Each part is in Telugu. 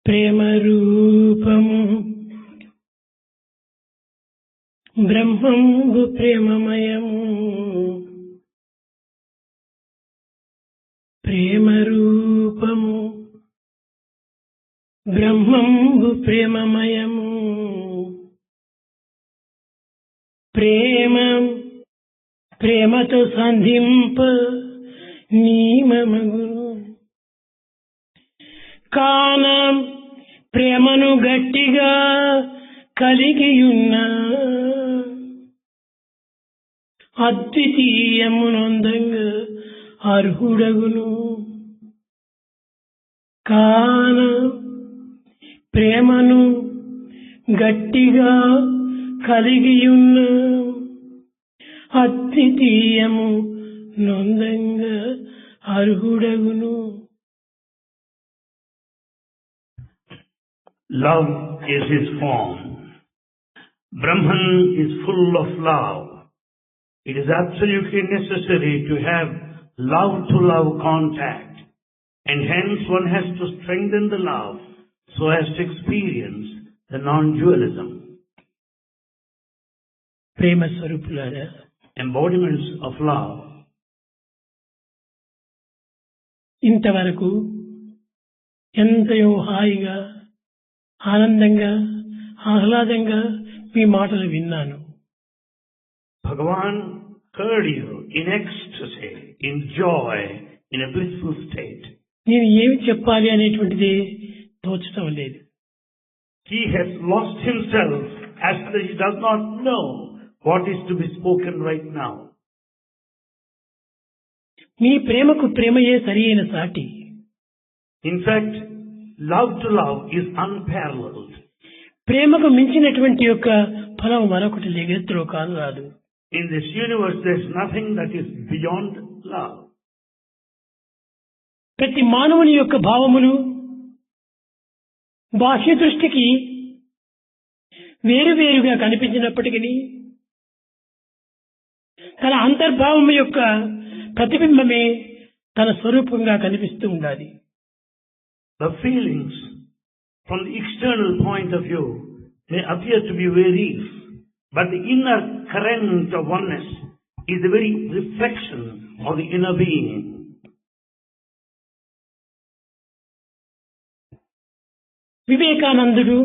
ప్రేమ రూపము బ్రహ్మంబు ప్రేమమయము. ప్రేమ రూపము బ్రహ్మంబు ప్రేమమయము. ప్రేమ ప్రేమతో సంధింప నీమమగును. కాన ప్రేమను గట్టిగా కలిగియున్న అద్వితీయమునందంగా అర్హుడగును. కాన ప్రేమను గట్టిగా కలిగియున్న అద్వితీయము నొందంగా అర్హుడగును. Love is his form. Brahman is full of love. It is absolutely necessary to have love-to-love contact, and hence one has to strengthen the love so as to experience the non-dualism. ప్రేమ స్వరూపులారా, Embodiments of love. ఇంతవరకు ఎంతయో హాయిగా, ఆనందంగా, ఆహ్లాదంగా మీ మాటలు విన్నాను. Bhagavan heard you in ecstasy, in joy, in a blissful state. నేను ఏమి చెప్పాలి అనేటువంటిది తోచటం లేదు. He has lost himself as that he does not know what is to be spoken right now. మీ ప్రేమకు ప్రేమయే సరి అయిన సాటి. In fact, love to love is unparalleled. ప్రేమకు మించినటువంటి యొక్క ఫలం మరొకటి జగత్తులో కాదు రాదు. In this universe there is nothing that is beyond love. ప్రతి మానవుని యొక్క భావములు బాహ్య దృష్టికి వేరువేరుగా కనిపించినప్పటికీ తన అంతర్భావం యొక్క ప్రతిబింబమే తన స్వరూపంగా కనిపిస్తూ ఉండాలి. The feelings from the external point of view may appear to be various, but the inner current of oneness is the very reflection of the inner being. వివేకానందుడు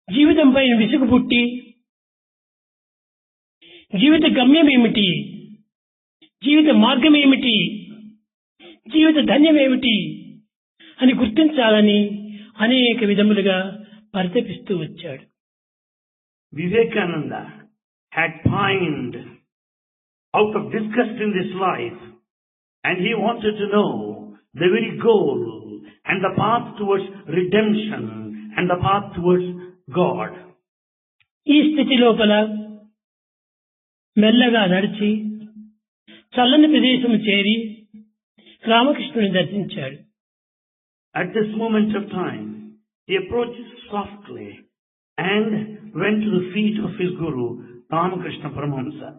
జీవితంపై విసుగు పుట్టి జీవిత గమ్యం ఏమిటి, జీవిత మార్గం ఏమిటి, జీవిత ధన్యం ఏమిటి అని గుర్తించాలని అనేక విధములుగా పరితపిస్తూ వచ్చాడు. Vivekananda had pined out of disgust in this life, and he wanted to know the very goal and the path towards redemption and the path towards God. ఈ స్థితి లోపల మెల్లగా నడిచి చల్లని ప్రదేశం చేరి రామకృష్ణుని దర్శించాడు. At this moment of time, he approached softly and went to the feet of his Guru, Ramakrishna Paramahamsa.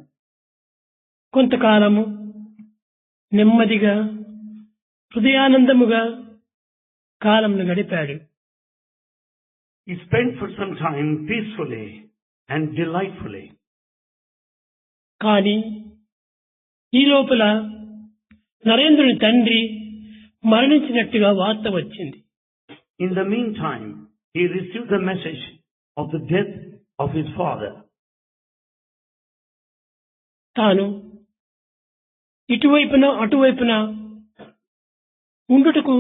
కొంతకాలము నెమ్మదిగా హృదయానందముగా కాలంను గడిపాడు. He spent for some time peacefully and delightfully. కానీ ఈ లోపల నరేంద్రుని తండ్రి మరణించినట్టుగా వార్త వచ్చింది. In the meantime, he received the message of the death of his father. తాను ఇటువైపున అటువైపున ఉండుటకు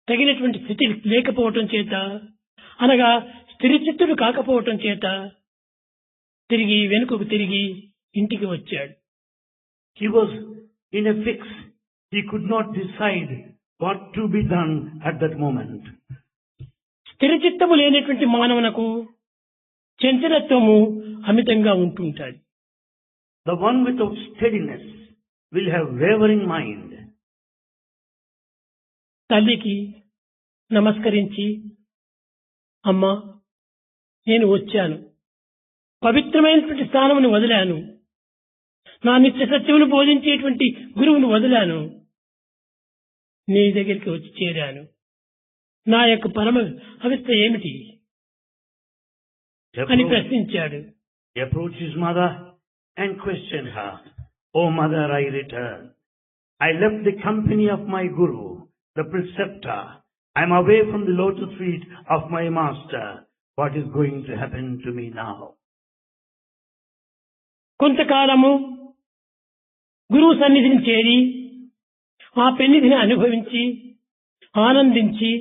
తగినటువంటి స్థితి లేకపోవటం చేత, అనగా స్థిరచిత్తుడు కాకపోవటం చేత తిరిగి వెనుకకు తిరిగి ఇంటికి వచ్చాడు. He was in a fix. He could not decide what to be done at that moment. స్థిరచిత్తము లేనటువంటి మానవునకు చంచలత్వము అమితంగా ఉంటుంటాడు. The one without steadiness will have wavering mind. తల్లికి నమస్కరించి, అమ్మా నేను వచ్చాను, పవిత్రమైనటువంటి స్థానమును వదిలాను, నా నిత్య సత్యమును బోధించేటువంటి గురువును వదిలాను, నీ దగ్గరికి వచ్చి చేరాను. నా యొక్క పరమ అవస్థ ఏమిటి అని ప్రశ్నించాడు. He approached his mother and questioned her. "Oh mother, I return. I left the company of my guru, the preceptor. I am away from the lotus feet of my master. What is going to happen to me now?" కొంతకాలము గురువు సన్నిధిని చేరి ఆ పెన్నిధిని అనుభవించి ఆనందించి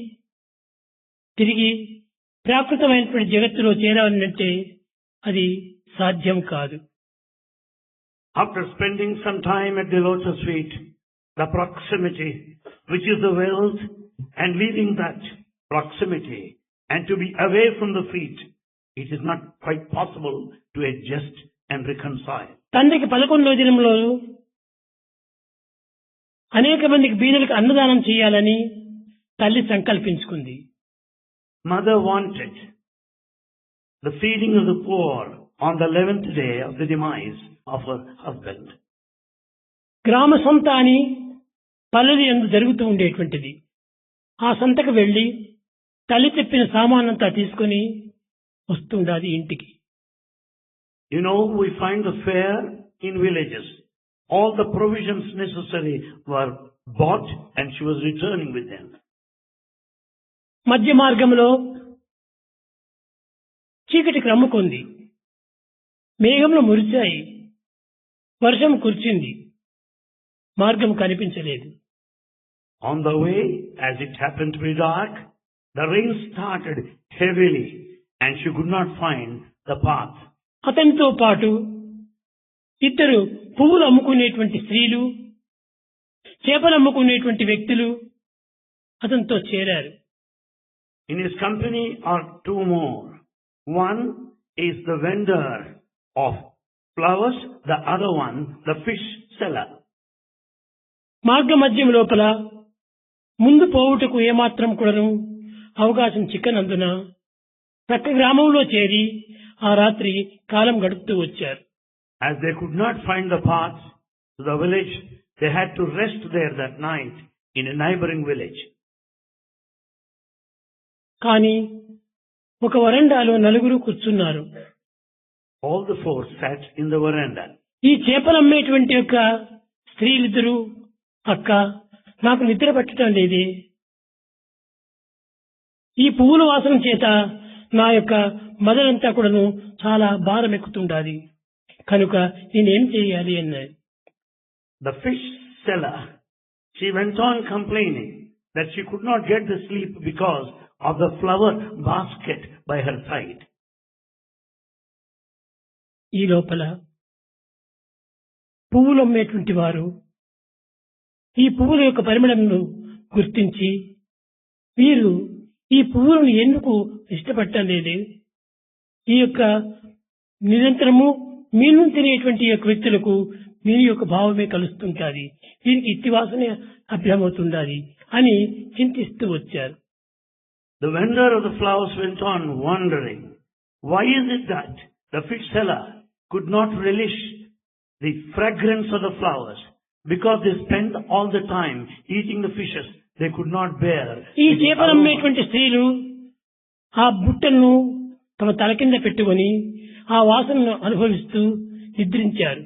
తిరిగి ప్రాకృతమైనటువంటి జగత్తులో చేరాలంటే అది సాధ్యం కాదు. After spending some time at the lotus feet, the proximity, which is the wealth, and leaving that proximity and to be away from the feet, it is not quite possible to adjust and reconcile. తండ్రికి 11వ దినంలో అనేక మందికి బీదలకు అన్నదానం చేయాలని తల్లి సంకల్పించుకుంది. Mother wanted the feeding of the poor on the 11th day of the demise of her husband. గ్రామ సంత అని పల్లెలు యందు జరుగుతూ ఉండేటువంటిది. ఆ సంతకు వెళ్లి తల్లి చెప్పిన సామానంతా తీసుకుని వస్తుండాది ఇంటికి. You know, we find the fair in villages. All the provisions necessary were bought and she was returning with them. మధ్య మార్గంలో చీకటి క్రమ్ముకుంది. మేఘంలో మురిచాయి. వర్షం కురిచింది. మార్గం కనిపించలేదు. On the way, as it happened to be dark, the rain started heavily and she could not find the path. అతనితో పాటు ఇద్దరు పువ్వులు అమ్ముకునేటువంటి స్త్రీలు, చేపలు అమ్ముకునేటువంటి వ్యక్తులు అతనితో చేరారు. In his company are two more. One is the vendor of flowers, the other one the fish seller. మార్గ మధ్యం లోపల ముందు పోవుటకు ఏమాత్రం కూడాను అవకాశం చిక్కనందున ప్రక్క గ్రామంలో చేరి ఆ రాత్రి కాలం గడుపుతూ వచ్చారు. As they could not find the path to the village, they had to rest there that night in a neighboring village. కానీ ఒక వరండాలో నలుగురు కూర్చున్నారు. All the four sat in the veranda. ఈ చేపలు అమ్మేటువంటి యొక్క స్త్రీలిద్దరూ, అక్క నాకు నిద్ర పట్టడం లేదే, ఈ పువ్వుల వాసన చేత నా యొక్క మదనంతా కూడాను చాలా భారం ఎక్కుతుండాలి, కనుక నేనేం చేయాలి అన్నది. The fish seller, she went on complaining that she could not get the sleep because of the flower basket by her side. ఈ లోపల పువ్వులు అమ్మేటువంటి వారు ఈ పువ్వుల యొక్క పరిమళంను గుర్తించి, వీరు ఈ పువ్వులను ఎందుకు ఇష్టపడటం లేదు, ఈ యొక్క నిరంతరము మీను తినేటువంటి యొక్క వ్యక్తులకు మీను యొక్క భావమే కలుస్తుంటాది, వీరికి ఇట్టి వాసనే అభ్యమవుతుండాలి అని చింతిస్తూ వచ్చారు. The vendor of the flowers went on wondering, why is it that the fish seller could not relish the fragrance of the flowers? Because they spent all the time eating the fishes, they could not bear. ఈ చేపలు అమ్మేటువంటి స్త్రీలు ఆ బుట్టను తమ తల కింద పెట్టుకొని ఆ వాసనను అనుభవిస్తూ నిద్రించారు.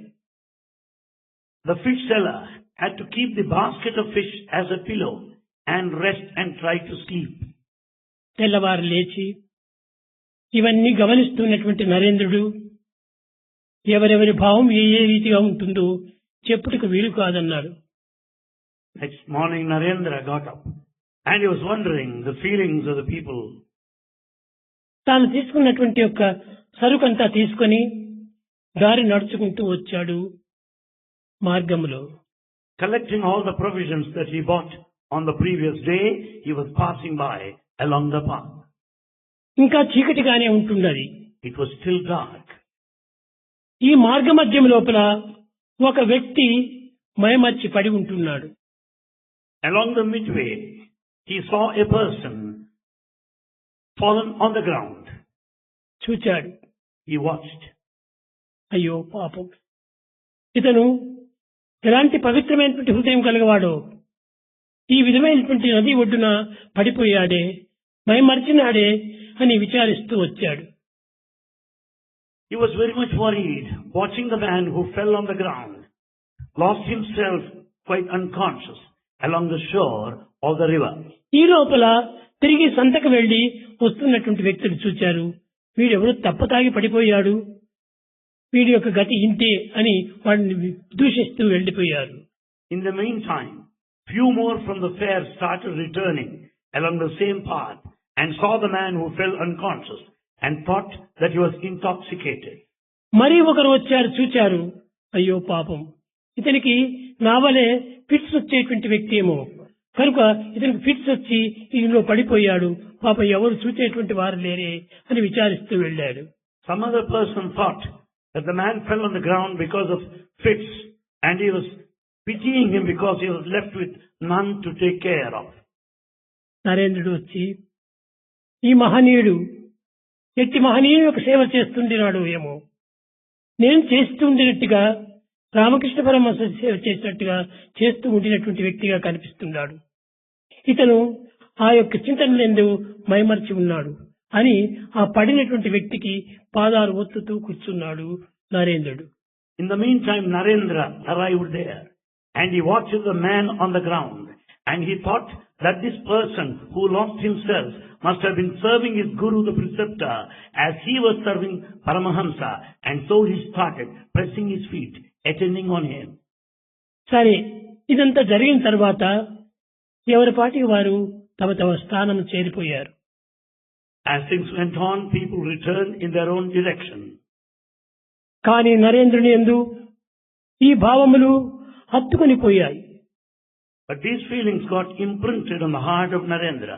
The fish seller had to keep the basket of fish as a pillow and rest and try to sleep. తెల్లవారు లేచి ఇవన్నీ గమనిస్తున్నటువంటి నరేంద్రుడు ఎవరెవరి భావం ఏ ఏ రీతిగా ఉంటుందో చెప్పుటకు వీలు కాదన్నాడు. Next morning Narendra got up and he was wondering the feelings of the people. తాను తీసుకున్నటువంటి యొక్క సరుకంతా తీసుకొని దారి నడుచుకుంటూ వచ్చాడు. మార్గములో Collecting all the provisions that he bought on the previous day, he was passing by along the path. ఇంకా చీకటిగానే ఉంటున్నది. It was still dark. ఈ మార్గ మధ్యం లోపల ఒక వ్యక్తి మైమర్చి పడి ఉంటున్నాడు. Along the midway, he saw a person fallen on the ground. చూచాడు. He watched. అయ్యో పాపం, ఇతను ఎలాంటి పవిత్రమైనటువంటి హృదయం కలగవాడో, ఈ విధమైనటువంటి నది ఒడ్డున పడిపోయాడే, మైమర్చినాడే అని విచారిస్తూ వచ్చాడు. He was very much worried, watching the man who fell on the ground, lost himself quite unconscious along the shore of the river. ఈ లోపల తిరిగి సంతకు వెళ్లి వస్తున్నటువంటి వ్యక్తులు చూచారు. వీడెవరో తప్పతాగి పడిపోయాడు, వీడి యొక్క గతి ఇంతే అని వాడిని దూషిస్తూ వెళ్లిపోయారు. In the meantime, few more from the fair started returning along the same path and saw the man who fell unconscious and thought that he was intoxicated. మరి ఒకరు వచ్చారు, చూచారు. అయ్యో పాపం, ఇతనికి నావలే ఫిట్స్ వచ్చేటువంటి వ్యక్తి ఏమో, కనుక ఇతనికి ఫిట్స్ వచ్చి ఇందులో పడిపోయాడు, పాపం ఎవరు చూచేటువంటి వారు లేరే అని విచారిస్తూ వెళ్ళాడు. Some other person thought that the man fell on the ground because of fits, and he was pitying him because he was left with none to take care of. నరేంద్రుడు వచ్చి, ఈ మహనీయుడు ఎట్టి మహనీయుడు యొక్క సేవ చేస్తుండినాడు ఏమో, నేను చేస్తూ ఉండినట్టుగా రామకృష్ణ పరమహంస సేవ చేసినట్టుగా చేస్తూ ఉండినటువంటి వ్యక్తిగా కనిపిస్తున్నాడు. ఇతను ఆ యొక్క చింతనలందు మైమర్చి ఉన్నాడు అని ఆ పడినటువంటి వ్యక్తికి పాదాలు ఒత్తుతూ కూర్చున్నాడు నరేంద్రుడు. In the meantime, Narendra arrived there, and he watched the man on the ground, and he thought that this person who lost himself must have been serving his guru, the preceptor, as he was serving Paramahamsa, and so he started pressing his feet, attending on him. సరే, ఇదంతా జరిగిన తర్వాత ఎవరి పాటికి వారు తమ తమ స్థానం చేరిపోయారు. As things went on, people returned in their own direction. కానీ నరేంద్రుని యందు ఈ భావములు హత్తుకొని పోయాయి. But these feelings got imprinted on the heart of Narendra.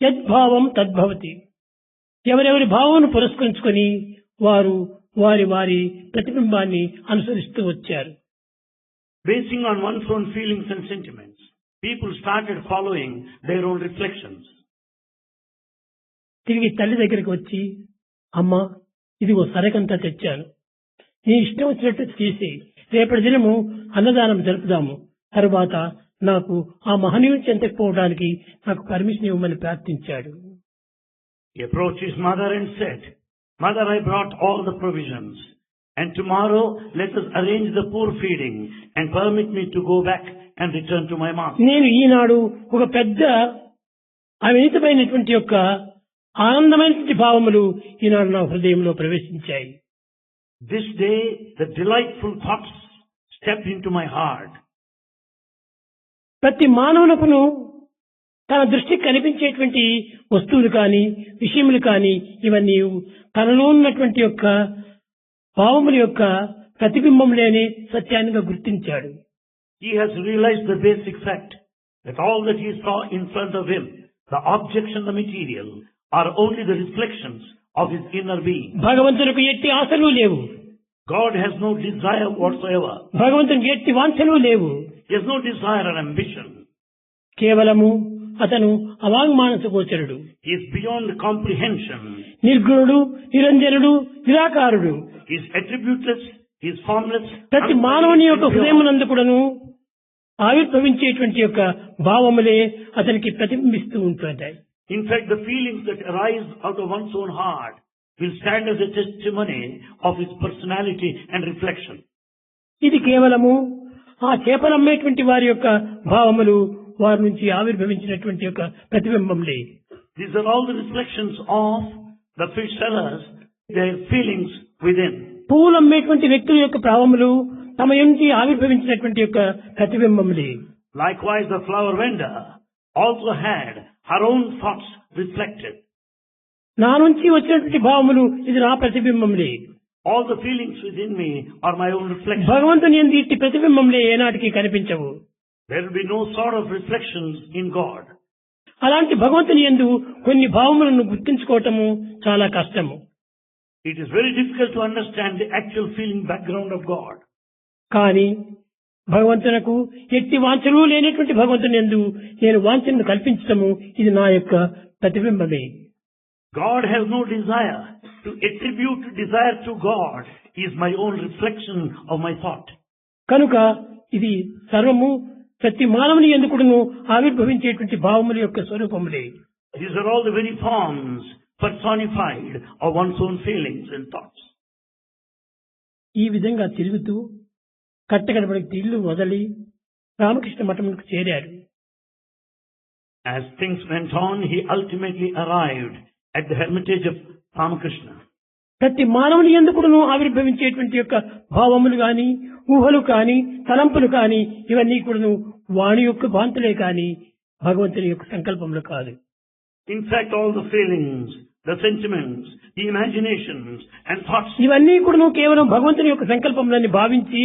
యద్భావం తద్భవతి. ఎవరెవరి భావమును పురస్కరించుకొని వారు వారి వారి ప్రతిబింబాన్ని అనుసరిస్తూ వచ్చారు. Basing on one's own feelings and sentiments, people started following their own reflections. తిరిగి తల్లి దగ్గరికి వచ్చి, అమ్మా, ఇదిగో సరకంతా తెచ్చాను, నీ ఇష్టం వచ్చినట్టు చేసి రేపటి దినము అన్నదానం జరుపుదాము, తరువాత నాకు ఆ మహనీయుడి చెంతకు పోవడానికి నాకు పర్మిషన్ ఇవ్వమని ప్రార్థించాడు. He approached his mother and said, "Mother, I brought all the provisions, and tomorrow let us arrange the poor feeding and permit me to go back and return to my master." నేను ఈనాడు ఒక పెద్ద అవినీతమైనటువంటి యొక్క ఆనందమైనటువంటి భావములు ఈనాడు నా హృదయంలో ప్రవేశించాయి. This day the delightful thoughts stepped into my heart. ప్రతి మానవునకును తన దృష్టికి కనిపించేటువంటి వస్తువులు కానీ విషయములు కానీ ఇవన్నీ తనలో ఉన్నటువంటి యొక్క భావముల యొక్క ప్రతిబింబములేని సత్యాన్నిగా గుర్తించాడు. He has realized the basic fact that all that he saw in front of him, the objects and the material, are only the reflections of his inner being. భగవంతునికి ఎట్టి ఆశలు లేవు. God has no desire whatsoever. భగవంతునికి ఎట్టి వాంఛలు లేవు. He has no desire or ambition. కేవలము అతను అవాంగ్మానస గోచరుడు. He is beyond comprehension. నిర్గుణుడు, నిరంజనుడు, నిరాకారుడు. He is attributeless, he is formless. ప్రతి మానవుని యొక్క హృదయమునందు కూడాను ఆవిర్భవించేటువంటి యొక్క భావములే అతనికి ప్రతిబింబిస్తూ ఉంటుంటాయి. In fact, the feelings that arise out of one's own heart will stand as a testimony of his personality and reflection. ఇది కేవలము ఆ చేపలమ్మేటువంటి వారి యొక్క భావములు వారి నుంచి ఆవిర్భవించినటువంటి యొక్క ప్రతిబింబంలే. These are all the reflections of the fish sellers, their feelings within. పువ్వులు అమ్మేటువంటి వ్యక్తుల యొక్క భావములు తమ నుంచి ఆవిర్భవించినటువంటి యొక్క ప్రతిబింబములే. Likewise, the flower vendor also had her own thoughts reflected. నా నుంచి వచ్చినటువంటి భావములు ఇది నా ప్రతిబింబములే. All the feelings within me are my own reflections. భగవంతుని యందు ఇట్టి ప్రతిబింబములే ఏనాటికి కనిపించవు. There will be no sort of reflections in God. అలాంటి భగవంతుని యందు కొన్ని భావములను గుర్తించుకోవటము చాలా కష్టము. It is very difficult to understand the actual feeling background of God. కానీ భగవంతునకు ఎట్టి వాంఛలు లేనటువంటి భగవంతుని యందు నేను వాంఛను కల్పించటము ఇది నా యొక్క ప్రతిబింబమే. God has no desire. To attribute desire to God is my own reflection of my thought. కనుక ఇది సర్వము ప్రతి మానవుని ఎందుకును ఆవిర్భవించేటువంటి భావముల యొక్క స్వరూపములే. These are all the very forms personified of one's own feelings and thoughts. ఈ విధంగా తిరుగుతూ కట్టగడపడికి ఇల్లు వదిలి రామకృష్ణ మఠములకు చేరారు. As things went on, he ultimately arrived at the hermitage of Ramakrishna. ప్రతి మానవుని ఎందుకును ఆవిర్భవించేటువంటి యొక్క భావములు గాని, ఊహలు కాని, తలంపులు కాని ఇవన్నీ కూడాను వాణి యొక్క భాంతులే కాని భగవంతుని యొక్క సంకల్పములు కాదు. In fact, all the feelings, the sentiments, the imaginations and thoughts, ఇవన్నీ కూడాను కేవలం భగవంతుని యొక్క సంకల్పములని భావించి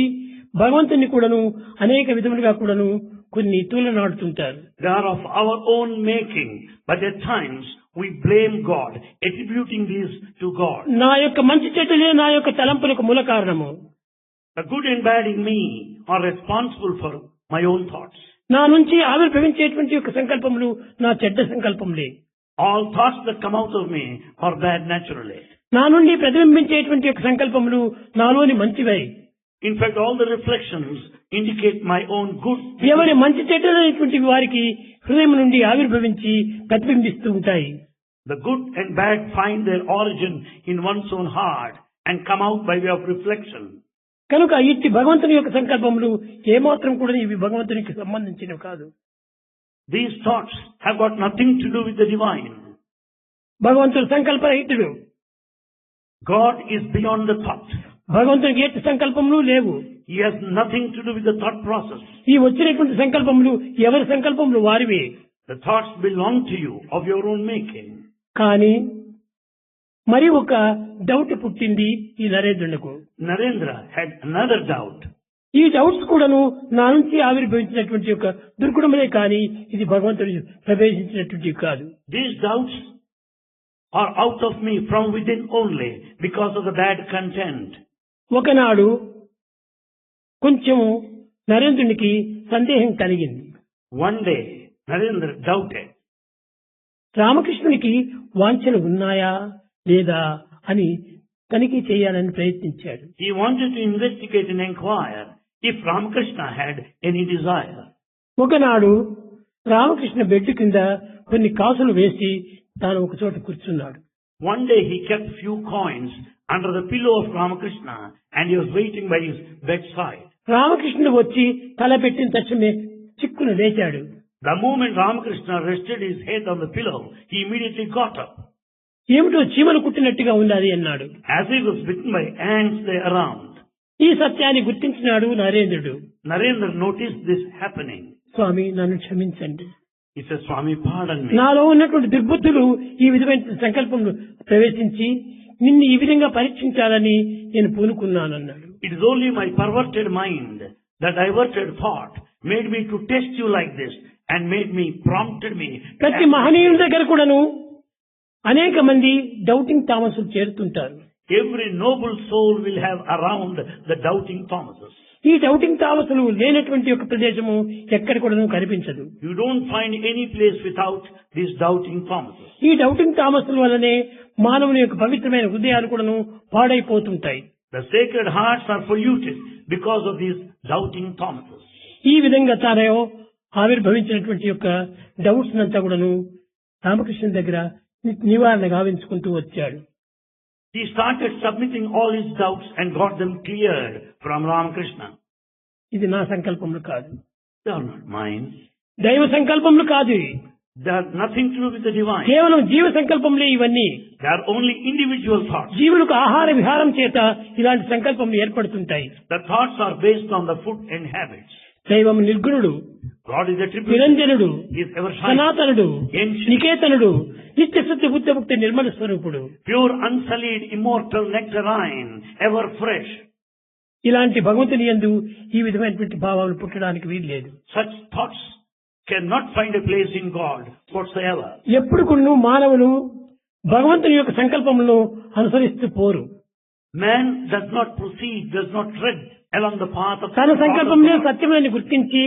భగవంతుని కూడాను అనేక విధములుగా కూడాను కొన్ని తూలనాడుతుంటారు. they are of our own making, but at times we blame God, attributing these to God. నా యొక్క మంచి చెడ్డలే నా యొక్క తలంపులకు మూల కారణము. The good and bad in me are responsible for my own thoughts. నా నుంచి ఆవిర్భవించేటువంటి యొక్క సంకల్పములు నా చెడ్డ సంకల్పములే. All thoughts that come out of me are bad naturally. నా నుండి ప్రతిబింబించేటువంటి యొక్క సంకల్పములు నాలోని మంచివై. In fact, all the reflections indicate my own good. ఎవరి మంచి చెడ్డలైనటువంటి వారికి హృదయం నుండి ఆవిర్భవించి ప్రతిబింబిస్తూ ఉంటాయి. The good and bad find their origin in one's own heart and come out by way of reflection. కనుక ఇట్టి భగవంతుని యొక్క సంకల్పములు ఏమాత్రం కూడా ఇవి భగవంతునికి సంబంధించినవి కాదు. These thoughts have got nothing to do with the divine. భగవంతుడు సంకల్పరహితుడు. God is beyond the thought. భగవంతునికి ఎట్టి సంకల్పములు లేవు. He has nothing to do with the thought process. ఈ వచ్చినటువంటి సంకల్పములు ఎవరి సంకల్పములు వారివే. The thoughts belong to you, of your own making. కానీ మరి ఒక డౌట్ పుట్టింది ఈ నరేంద్రునికి. Narendra had another doubt. ఈ డౌట్స్ కూడాను నా నుంచి ఆవిర్భవించినటువంటి యొక్క దుర్గుణములే కానీ ఇది భగవంతుడు ప్రవేశించినటువంటి కాదు. These doubts are out of me from within only because of the bad content. ఒకనాడు కొంచెము నరేంద్రునికి సందేహం కలిగింది. One day, Narendra doubted. రామకృష్ణునికి వాంఛలు ఉన్నాయా లేదా అని తనిఖీ చేయాలని ప్రయత్నించాడు. He wanted to investigate and inquire if Ramakrishna had any desire. ఒకనాడు రామకృష్ణ బెడ్ కింద కొన్ని కాసులు వేసి తాను ఒక చోట కూర్చున్నాడు. One day he kept few coins under the pillow of Ramakrishna and he was waiting by his bedside. రామకృష్ణుడు వచ్చి తల పెట్టిన తక్షణమే చిక్కును లేచాడు. The moment Ramakrishna rested his head on the pillow, he immediately got up. ఏమిటో చీమలు కుట్టినట్టుగా ఉన్నది అన్నాడు. As he was bitten by ants there around. ఈ సత్యాన్ని గుర్తించినాడు నరేంద్రుడు. Narendra noticed this happening. స్వామి నన్ను క్షమించండి. He said, Swami, pardon me. నాలో ఉన్నటువంటి దుర్బుద్ధులు ఈ విధమైన సంకల్పంలో ప్రవేశించి నిన్ను ఈ విధంగా పరీక్షించాలని నేను పూనుకున్నాను అన్నాడు. It is only my perverted mind, that diverted thought, made me to test you like this and prompted me. ప్రతి మహనీయుల దగ్గర కూడాను అనేక మంది doubting థామస్లు చేరుతుంటారు. Every noble soul will have around the doubting Thomases. ఈ డౌటింగ్ థామస్లు లేనటువంటి ఒక ప్రదేశము ఎక్కడ కూడాను కనిపించదు. You don't find any place without these doubting Thomases. ఈ డౌటింగ్ థామస్ల వల్లనే మానవుని యొక్క పవిత్రమైన హృదయాలు కూడాను పాడైపోతుంటాయి. The sacred hearts are polluted because of these doubting Thomases. ఈ విధంగా తాను ఆవిర్భవించినటువంటి యొక్క డౌట్స్ అంతా కూడాను రామకృష్ణ దగ్గర నివారణ గావించుకుంటూ వచ్చాడు. He started submitting all his doubts and got them cleared from Ramakrishna. ఇది నా సంకల్పములు కాదు. They are not mine. దైవ సంకల్పములు కాదు. They have nothing to do with the divine. కేవలం జీవ సంకల్పములే ఇవన్నీ. They are only individual thoughts. జీవులకు ఆహార విహారం చేత ఇలాంటి సంకల్పములు ఏర్పడుతుంటాయి. The thoughts are based on the food and habits. దైవం నిర్గుణుడు, God is attributed. నిరంజనుడు, He is ever సనాతనుడు, ancient, నికేతనుడు, నిత్యశుద్ధి బుద్ధముక్తి Nirmala స్వరూపుడు. pure, unsullied, immortal, nectarine, ever fresh. ఇలాంటి భగవంతుని యందు ఈ విధమైనటువంటి భావాలు పుట్టడానికి వీల్లేదు. Such thoughts cannot find a place in God whatsoever. ఎప్పుడు కూడా మానవులు భగవంతుని యొక్క సంకల్పములను అనుసరిస్తూ పోరు. Man does not proceed, does not tread along the path of తన సంకల్పములే God. సత్యమని గుర్తించి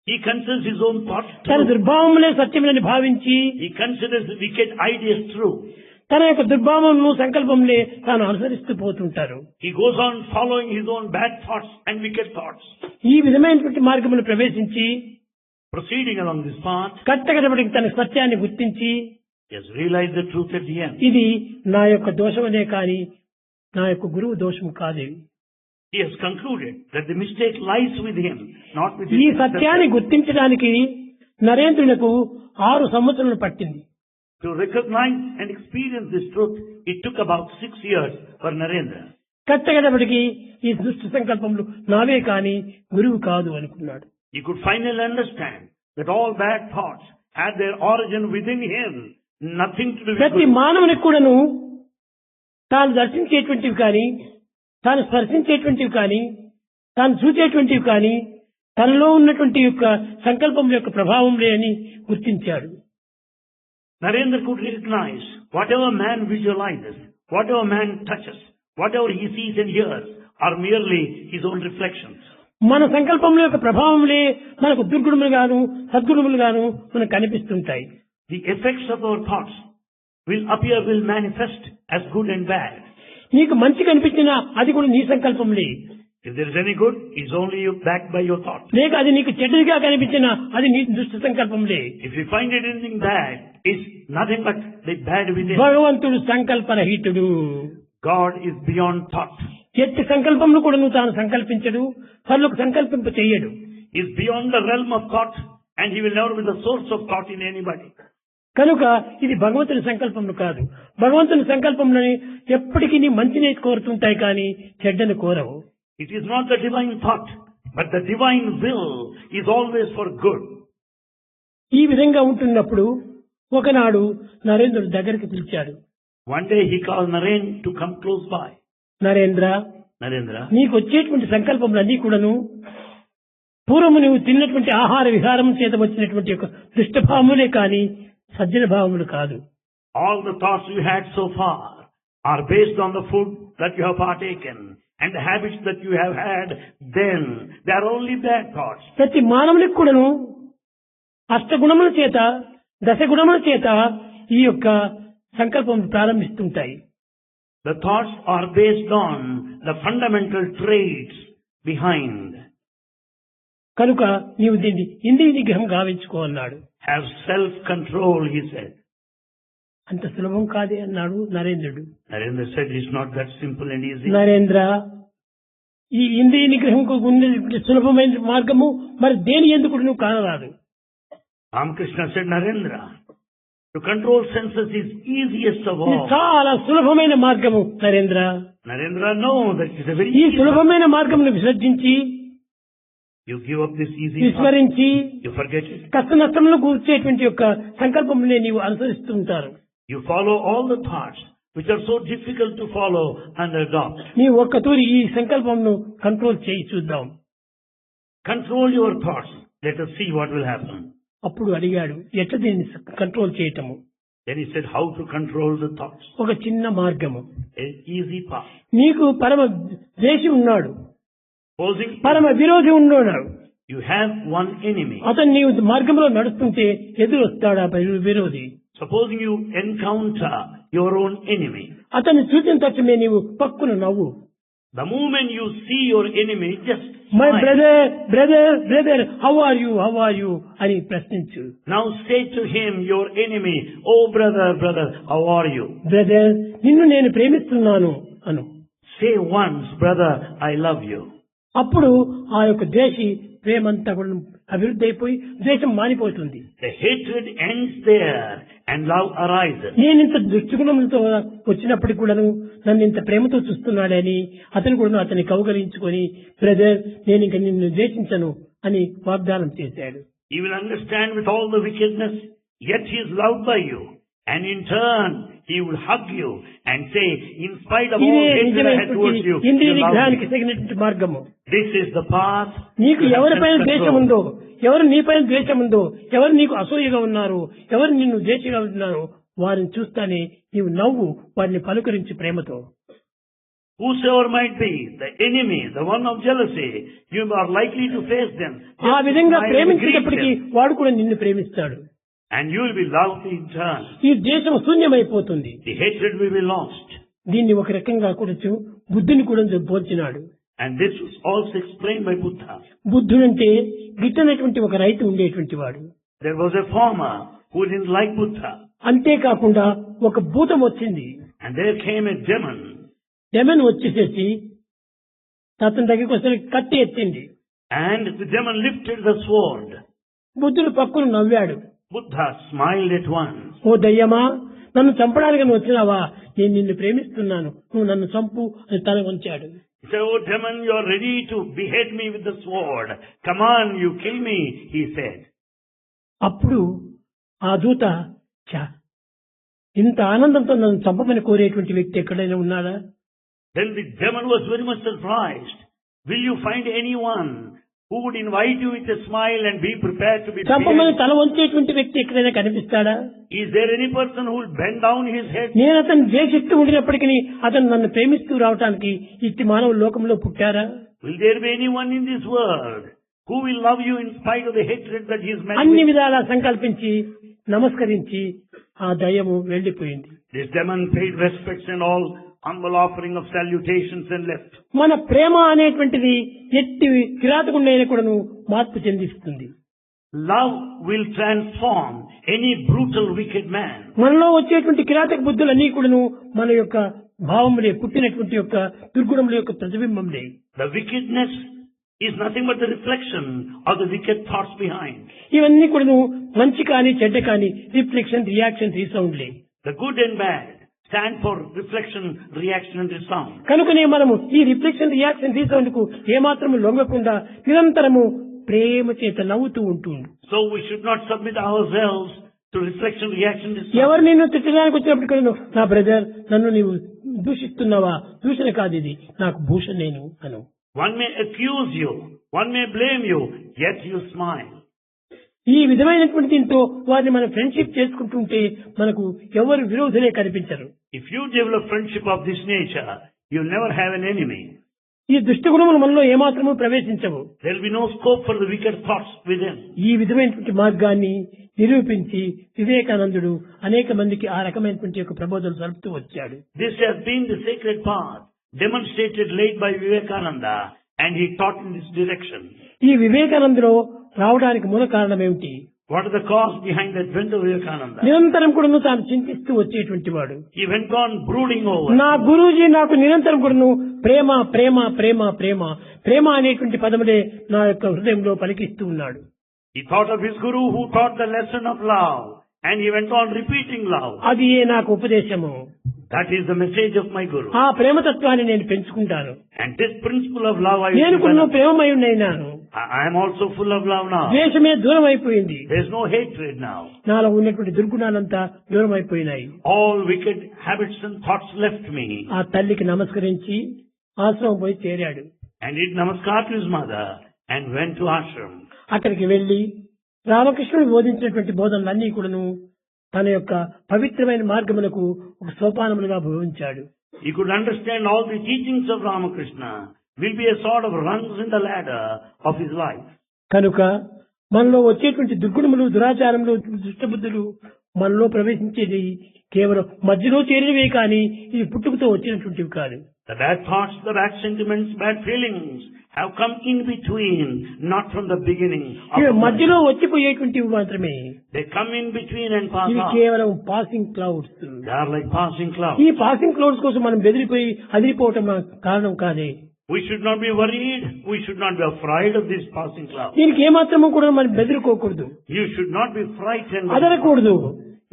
He considers his own thoughts తన true. దుర్భావములే సత్యమని భావించి He considers the wicked ideas true. తన యొక్క దుర్భావమును సంకల్పంలే తాను అనుసరిస్తూ పోతుంటారు. He goes on following his own bad thoughts and wicked thoughts. ఈ విధమైనటువంటి మార్గమును ప్రవేశించి Proceeding along this path, కట్టకడపటికి తన సత్యాన్ని గుర్తించి he has realized the truth at the end. ఇది నా యొక్క దోషమనే కాని నా యొక్క గురువు దోషం కాదు. He has concluded that the mistake lies with him, not with ఈ his సత్యాన్ని గుర్తించడానికి నరేంద్రునికి 6 సంవత్సరాలు పట్టింది. To recognize and experience this truth, it took about 6 years for Narendra. కట్టకడపటికి ఈ దుష్ట సంకల్పములు నావే కాని గురువు కాదు అనుకున్నాడు. He could finally understand that all bad thoughts had their origin within him, nothing to do with ప్రతి Guru. మానవునికి కూడాను తాను దర్శించేటువంటివి కానీ తాను స్పర్శించేటువంటివి కానీ తాను చూచేటువంటివి కానీ తనలో ఉన్నటువంటి యొక్క సంకల్పం యొక్క ప్రభావం లేని గుర్తించాడు. Narendra could recognize whatever man visualizes, whatever man touches, whatever he sees and hears are merely his own reflections. మన సంకల్పంలో యొక్క ప్రభావంలే మనకు దుర్గుణములు గాను సద్గుణములు గాను మనకు కనిపిస్తుంటాయి. The effects of our thoughts will appear, will manifest as good and bad. నీకు మంచి కనిపించినా అది కూడా నీ సంకల్పంలే. If there is any good, it is only backed by your thoughts. లేక అది నీకు చెడ్డదిగా కనిపించినా అది నీ దుష్ట సంకల్పంలే. If you find it anything bad, it's nothing but the bad within. భగవంతుడు సంకల్పరహితుడు. God is beyond thought. ఎట్టి సంకల్పంలో కూడా నువ్వు తాను సంకల్పించడు, పరులకు సంకల్పింప చెయ్యడు. He is beyond the realm of thought, and he will never be the source of thought in anybody. కనుక ఇది భగవంతుని సంకల్పములు కాదు. భగవంతుని సంకల్పంలోని ఎప్పటికీ నీ మంచిని కోరుతుంటాయి కానీ చెడ్డను కోరవు. It is not the divine thought, but the divine will is always for good. ఈ విధంగా ఉంటున్నప్పుడు ఒకనాడు నరేంద్రుడు దగ్గరికి పిలిచాడు. One day he called Naren to come close by. Narendra, Narendra, నీకు వచ్చేటువంటి సంకల్పములన్నీ కూడాను పూర్వము నువ్వు తిన్నటువంటి ఆహార విహారం చేత వచ్చినటువంటి యొక్క దుష్టభావములే కాని సజ్జన భావములు కాదు. all the thoughts you had so far are based on the food that you have partaken and the habits that you have had then. They are only bad thoughts. ప్రతి మానవునికి కూడాను అష్టగుణముల చేత దశగుణముల చేత ఈ యొక్క సంకల్పం ప్రారంభిస్తుంటాయి. The thoughts are based on the fundamental traits behind. కనుక నీవు దీన్ని ఇంద్రియ నిగ్రహం గావించుకో అన్నాడు. Have self-control, he said. అంత సులభం కాదే అన్నాడు నరేంద్రుడు. Narendra said it's not that simple and easy. Narendra, ఈ ఇంద్రియ నిగ్రహంకు ఉన్నటువంటి సులభమైన మార్గము మరి దేని ఎందుకు నువ్వు కానరాదు. Ramakrishna said, Narendra, to control senses is easiest of ఇది all. చాలా సులభమైన మార్గము Narendra. Narendra, no, that is a very ఈ easy. సులభమైన మార్గమును విసర్జించి You give up this easy path. విస్మరించి You forget it. కష్ట నష్టములను కూర్చేటువంటి యొక్క సంకల్పములనే నీవు అనుసరిస్తుంటారు. You follow all the thoughts which are so difficult to follow and adopt. నీ ఒక్క తూరి ఈ సంకల్పమును కంట్రోల్ చేయి చూద్దాం. Control your thoughts. Let us see what will happen. అప్పుడు అడిగాడు, ఎట్లా దీన్ని కంట్రోల్ చేయటము? Then he said, how to control the thoughts. ఒక చిన్న మార్గము. An easy path. నీకు పరమ ద్వేషి ఉన్నాడు, Supposing పరమ విరోధి ఉన్నాడు. you have one enemy. అతను నీవు మార్గంలో నడుస్తుంటే ఎదురు వస్తాడా విరోధి? Supposing you encounter your own enemy. అతన్ని చూసిన తక్షణమే నీవు పక్కున నవ్వు. The moment you see your enemy, just my smile. Brother how are you అని ప్రశ్నించు. Now say to him, your enemy, oh brother, how are you? Brother, నిన్ను నేను ప్రేమిస్తున్నాను అను. Say once, brother, I love you. అప్పుడు ఆ యొక్క ద్వేషి ప్రేమంతా కూడా అభివృద్ధి అయిపోయి ద్వేషం మానిపోతుంది. The hatred ends there and love arises. నేనింత దుష్టుగుణంతో వచ్చినప్పటికి కూడాను నన్ను ఇంత ప్రేమతో చూస్తున్నాడని అతను కూడా అతన్ని కౌగలించుకొని, బ్రదర్, నేను ఇంక నిన్ను ద్వేషించను అని వాగ్దానం చేశాడు. He will understand with all the wickedness, yet he is loved by you. And in turn, he will hug you and say, in spite of all ఇదే hatred I had towards you, ఇంద్రియ you love నిగ్రహానికి me. తగినటువంటి మార్గము. This is the path. నీకు to ఎవరిపైన self-control. ద్వేషం ఉందో, ఎవరు నీపైన ద్వేషం ఉందో, ఎవరు నీకు అసూయగా ఉన్నారు, ఎవరు నిన్ను ద్వేషంగా ఉన్నారు, వారిని చూస్తానే నీవు నవ్వు, వారిని పలుకరించి ప్రేమతో. Whosoever might be, the enemy, the one of jealousy, you are likely to face them. ఆ విధంగా Just smile and greet ప్రేమించేటప్పటికీ them. వాడు కూడా నిన్ను ప్రేమిస్తాడు. And you will be loved in turn. ఈ దేశం శూన్యమైపోతుంది. The hatred will be lost. దీన్ని ఒక రకంగా కూడా బుద్ధుని కూడా పోల్చినాడు. And this was also explained by Buddha. బుద్ధుడంటే గిట్టనటువంటి ఒక రైతు ఉండేటువంటి వాడు. There was a farmer who didn't like Buddha. అంతేకాకుండా ఒక భూతం వచ్చింది. And there came a demon. Demon వచ్చేసేసి అతని దగ్గరికి వస్తే కత్తి ఎత్తింది. And the demon lifted the sword. బుద్ధుడు పక్కన నవ్వాడు. Buddha smiled at once. ఓ దయ్యమా, నన్ను చంపడానికి నువ్వు వచ్చినావా? నేను నిన్ను ప్రేమిస్తున్నాను, నువ్వు నన్ను చంపు అని తల వంచాడు. He said, "Oh demon, you are ready to behead me with the sword. Come on, you kill me," he said. అప్పుడు ఆ దూత, ఇంత ఆనందంతో నన్ను చంపమని కోరేటువంటి వ్యక్తి ఎక్కడైనా ఉన్నాడా? Then the demon was very much surprised. Will you find anyone who would invite you with a smile and be prepared to be చంపమని beheaded? తల వంచేటువంటి వ్యక్తి ఎక్కడైనా కనిపిస్తాడా? Is there any person who will bend down his head? నేను అతను ద్వేషిస్తూ ఉండినప్పటికీ అతను నన్ను ప్రేమిస్తూ రావటానికి ఇట్టి మానవ లోకంలో పుట్టారా? Will there be anyone in this world who will love you in spite of the hatred that he is met అన్ని with? విధాలా సంకల్పించి నమస్కరించి ఆ దయ్యము వెళ్లిపోయింది. This demon paid respects and all, humble offering of salutations and left. మన ప్రేమ అనేటువంటిది ఎట్టి కిరాతకుండైన కూడాను మార్పు చెందిస్తుంది. Love will transform any brutal wicked man. మనలో వచ్చేటువంటి కిరాతక బుద్ధులన్నీ కూడాను మన యొక్క భావములే, పుట్టినటువంటి యొక్క దుర్గుణముల యొక్క ప్రతిబింబంలే. The wickedness is nothing but the reflection of the wicked thoughts behind. ఇవన్నీ కూడాను మంచి కానీ చెడ్డ కానీ రిఫ్లెక్షన్, రియాక్షన్, రీసౌండ్లే. The good and bad stand for reflection, reaction and resound. కనుకనే మనము ఈ రిఫ్లెక్షన్, రియాక్షన్, రీసౌండ్ కు ఏమాత్రము లొంగకుండా నిరంతరము ప్రేమ చేత నవ్వుతూ ఉంటుంది. So we should not submit ourselves to reflection, reaction, resound. ఎవరు నిన్ను తిట్టడానికి వచ్చినప్పుడు కూడా నా బ్రదర్ నన్ను నీవు దూషిస్తున్నావా? దూషణ కాదు ఇది, నాకు భూషణ నేను అను. One may accuse you, one may blame you, yet you smile. ఈ విధమైనటువంటి దీంతో వారిని మనం ఫ్రెండ్షిప్ చేసుకుంటుంటే మనకు ఎవరు విరోధులే కనిపించరు. If you develop friendship of this nature, you'll never have an enemy. ఈ దుష్టగుణములు మనలో ఏమాత్రము ప్రవేశించవు. There will be no scope for the wicked thoughts within. ఈ విధమైనటువంటి మార్గాన్ని నిరూపించి వివేకానందుడు అనేక మందికి ఆ రకమైనటువంటి యొక్క ప్రబోధనలు జరుపుతూ వచ్చాడు. This has been the sacred path demonstrated laid by Vivekananda, and he taught in this direction. ఈ వివేకానందులో రావడానికి మూల కారణం ఏమిటి? What is the cause behind the advent of Vivekananda? నిరంతరం కూడా తాను చింతిస్తూ వచ్చేటువంటి వాడు. He went on brooding over. నా గురూజీ నాకు నిరంతరం కూడా ప్రేమ ప్రేమ ప్రేమ ప్రేమ ప్రేమ అనేటువంటి పదములే నా యొక్క హృదయంలో పలికిస్తూ ఉన్నాడు. He thought of his guru who taught the lesson of love, and he went on repeating love. అది ఏ నాకు ఉపదేశము. That is the message of my guru. ఆ ప్రేమతత్వాన్ని నేను పెంచుకుంటాను. And this principle of love I will నేను కూడా develop. ప్రేమమయుడైనాను. I am also full of love now. ద్వేషమే దూరం అయిపోయింది. There is no hatred now. నాలో ఉన్నటువంటి దుర్గుణాలంతా దూరం అయిపోయినాయి. All wicked habits and thoughts left me. ఆ తల్లికి నమస్కరించి ఆశ్రమం పోయి చేరాడు. And did namaskar to his mother and went to ashram. అక్కడికి వెళ్లి రామకృష్ణుడు బోధించినటువంటి బోధనలన్నీ కూడాను తన యొక్క పవిత్రమైన మార్గములకు ఒక సోపానములుగా భావించాడు. He could understand all the teachings of Ramakrishna will be a sort of rungs in the ladder of his life. కనుక మనలో వచ్చేటువంటి దుర్గుణములు, దురాచారములు, దుష్టబుద్ధులు మనలో ప్రవేశించేది కేవలం మధ్యలో చేరినవే కానీ ఇవి పుట్టుకతో వచ్చినటువంటివి కాదు. The bad thoughts, the bad sentiments, bad feelings have come in between, not from the beginning. ఇవి మధ్యలో వచ్చిపోయేటువంటివి మాత్రమే. They come in between and pass ఇవి off. కేవలం passing clouds. They are like passing clouds. ఈ పాసింగ్ క్లౌడ్స్ కోసం మనం బెదిరిపోయి అదిరిపోవటం కారణం కాదే. We should not be worried. We should not be afraid of these passing clouds. దీనికి ఏమాత్రము కూడా మనం బెదిరిపోకూడదు, You should not be frightened. అదరకూడదు.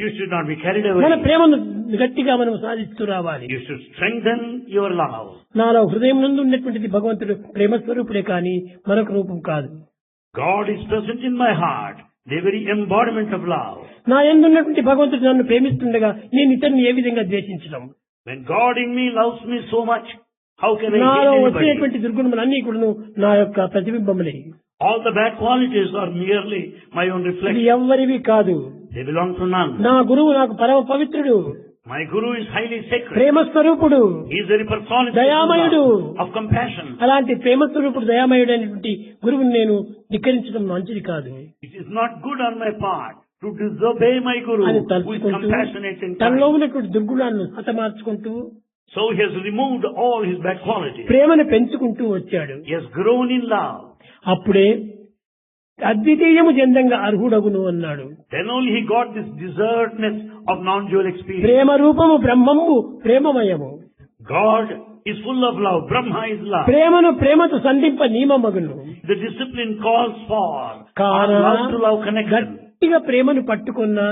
You should not be carried మన away. ప్రేమను గట్టిగా మనం సాధిస్తూ రావాలి. You should strengthen your love. నాలో హృదయం నందు ఉన్నటువంటిది భగవంతుడు ప్రేమ స్వరూపుడే కానీ మరొక రూపం కాదు. God is present in my heart, the very embodiment of love. నా యందు ఉన్నటువంటి భగవంతుడు నన్ను ప్రేమిస్తుండగా నేను ఇతరుని ఏ విధంగా ద్వేషించడం? When God in me loves me so much, how can I నాలో hate anybody? వచ్చేటువంటి దుర్గుణములన్నీ కూడా నా యొక్క ప్రతిబింబములే. All the bad qualities are merely my own ఇది reflection. ఎవ్వరివి కాదు. They belong to none. నా గురువు నాకు పరమ పవిత్రుడు, My Guru is highly sacred. ప్రేమ స్వరూపుడు, He is very personified దయామయుడు. of compassion. అలాంటి ప్రేమ స్వరూపుడు దయామయుడు అనేటువంటి గురువుని నేను ధిక్కరించడం మంచిది కాదు. It is not good on my part to disobey my Guru, అని who is తలుచుకుంటూ compassionate and తనలో kind. ఉన్నటువంటి దుర్గుణాలను హతమార్చుకుంటూ So he has removed all his bad qualities. ప్రేమను పెంచుకుంటూ వచ్చాడు. He has grown in love. అప్పుడే అద్వితీయము జందంగా అర్హుడగును అన్నాడు. Then only he got this desertness of non-dual experience. ప్రేమ రూపము బ్రహ్మము ప్రేమమయము. God is full of love. Brahma is love. ప్రేమను ప్రేమతో సంధింప నియమమగును. The discipline calls for కాన love to love connection. గట్టిగా ప్రేమను పట్టుకున్నా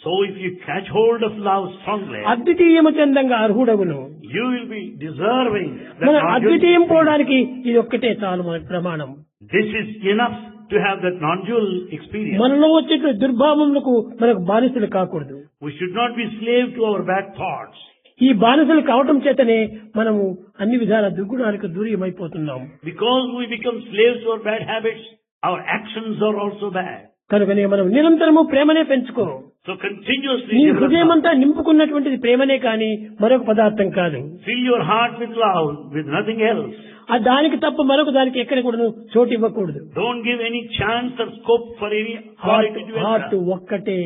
So if you catch hold of love strongly, అద్వితీయము చందంగా అర్హుడగును. you will be deserving that మన non-dual అద్వితీయం experience. పోవడానికి ఇది ఒక్కటే చాలు మన ప్రమాణం. This is enough to have that non-dual experience. మనలో వచ్చే దుర్భావములకు మనకు బానిసలు కాకూడదు. We should not be slave to our bad thoughts. ఈ బానిసలు కావటం చేతనే మనము అన్ని విధాల దుర్గుణాలకు దూరమైపోతున్నాం. Because we become slaves to our bad habits, our actions are also bad. కనుకనే మనం నిరంతరము ప్రేమనే పెంచుకో. So continuously నీ develop హృదయం love. అంతా నింపుకున్నటువంటిది ప్రేమనే కాని మరొక పదార్థం కాదు. Fill your heart with love, with nothing else. ఆ దానికి తప్ప మరొక దానికి ఎక్కడ కూడా చోటు ఇవ్వకూడదు. Don't give any chance or scope for any quality to heart enter. ఒక్కటే.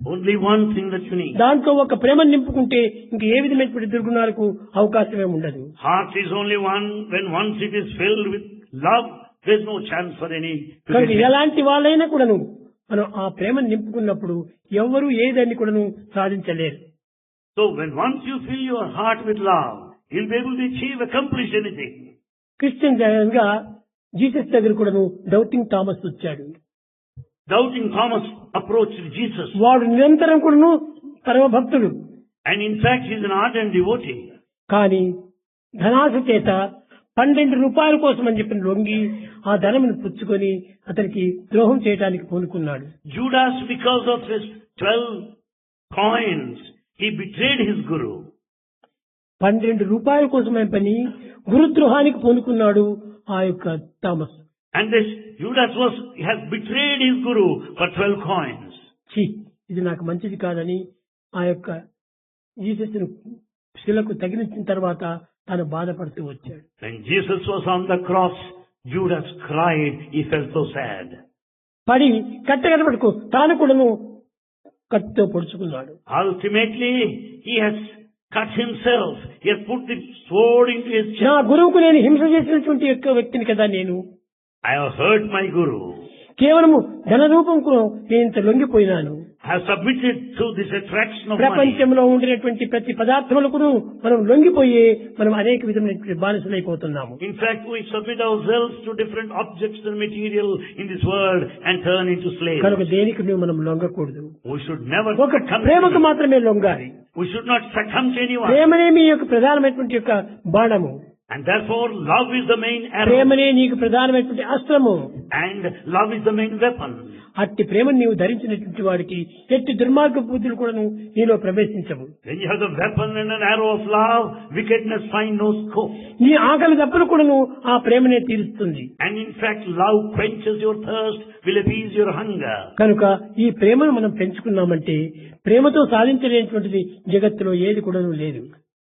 Only one thing that you need. దాంట్లో ఒక ప్రేమను నింపుకుంటే ఇంక ఏ విధమైనటువంటి దుర్గుణాలకు అవకాశమే ఉండదు. Heart is only one. When once it is filled with love, there's no chance for any to కనుక be ఎలాంటి వాళ్ళైనా కూడాను మనం ఆ ప్రేమను నింపుకున్నప్పుడు ఎవరు ఏదని కూడాను సాధించలేరు. So when once you fill your heart with love, you'll be able to accomplish anything. Christian గా జీసస్ దగ్గర కూడాను డౌటింగ్ థామస్ వచ్చాడు. Doubting Thomas approached Jesus. వాడు నిరంతరం కూడాను పరమ భక్తుడు. And in fact, he's an ardent devotee. కానీ ధనాశ చేత 12 రూపాయల కోసం అని చెప్పిన లొంగి ఆ ధనమును పుచ్చుకొని అతనికి ద్రోహం చేయడానికి పూనుకున్నాడు. Judas, because of his 12 coins, he betrayed his Guru. 12 రూపాయల కోసమే పని గురుద్రోహానికి పూనుకున్నాడు ఆ యొక్క Thomas. And this Judas has betrayed his Guru for 12 coins. ఛీ, ఇది నాకు మంచిది కాదని ఆ యొక్క జీసస్ శిలకు తగిలించిన తర్వాత తాను బాధపడుతూ వచ్చాడు. When Jesus was on the cross, Judas cried. He felt so sad. పడి కట్టగడపడుకు తాను కూడాను కత్తితో పొడుచుకున్నాడు. Ultimately, he has cut himself. He has put the sword into his నా chest. గురువుకు నేను హింస చేసినటువంటి యొక్క వ్యక్తిని కదా నేను. I have hurt my Guru. కేవలము ధన రూపంకు నేను ఇంత లొంగిపోయినాను. I have submitted to this attraction of money. ప్రపంచంలో ఉండినటువంటి ప్రతి పదార్థములకు మనం లొంగిపోయి మనం అనేక విధమైనటువంటి బానిసలైపోతున్నాము. In fact, we submit ourselves to different objects and material in this world and turn into slaves. కనుక దేనికి మనం లొంగకూడదు. We should never ఒక succumb to ప్రేమకు anyone. మాత్రమే లొంగాలి. We should not succumb to anyone. ప్రేమనే మీ యొక్క ప్రధానమైనటువంటి యొక్క బాణము. And therefore, love is the main arrow. ప్రేమనే నీకు ప్రధానమైనటువంటి అస్త్రము. And love is the main weapon. అట్టి ప్రేమను నీవు ధరించినటువంటి వాడికి ఎట్టి దుర్మార్గ బుద్ధులు కూడా నీలో ప్రవేశించవు. When you have the weapon and an arrow of love, wickedness find no scope. నీ ఆకలి దప్పులు కూడాను ఆ ప్రేమనే తీరుస్తుంది. And in fact, love quenches your thirst, will appease your hunger. కనుక ఈ ప్రేమను మనం పెంచుకున్నామంటే ప్రేమతో సాధించలేనటువంటిది జగత్తులో ఏది కూడాను లేదు.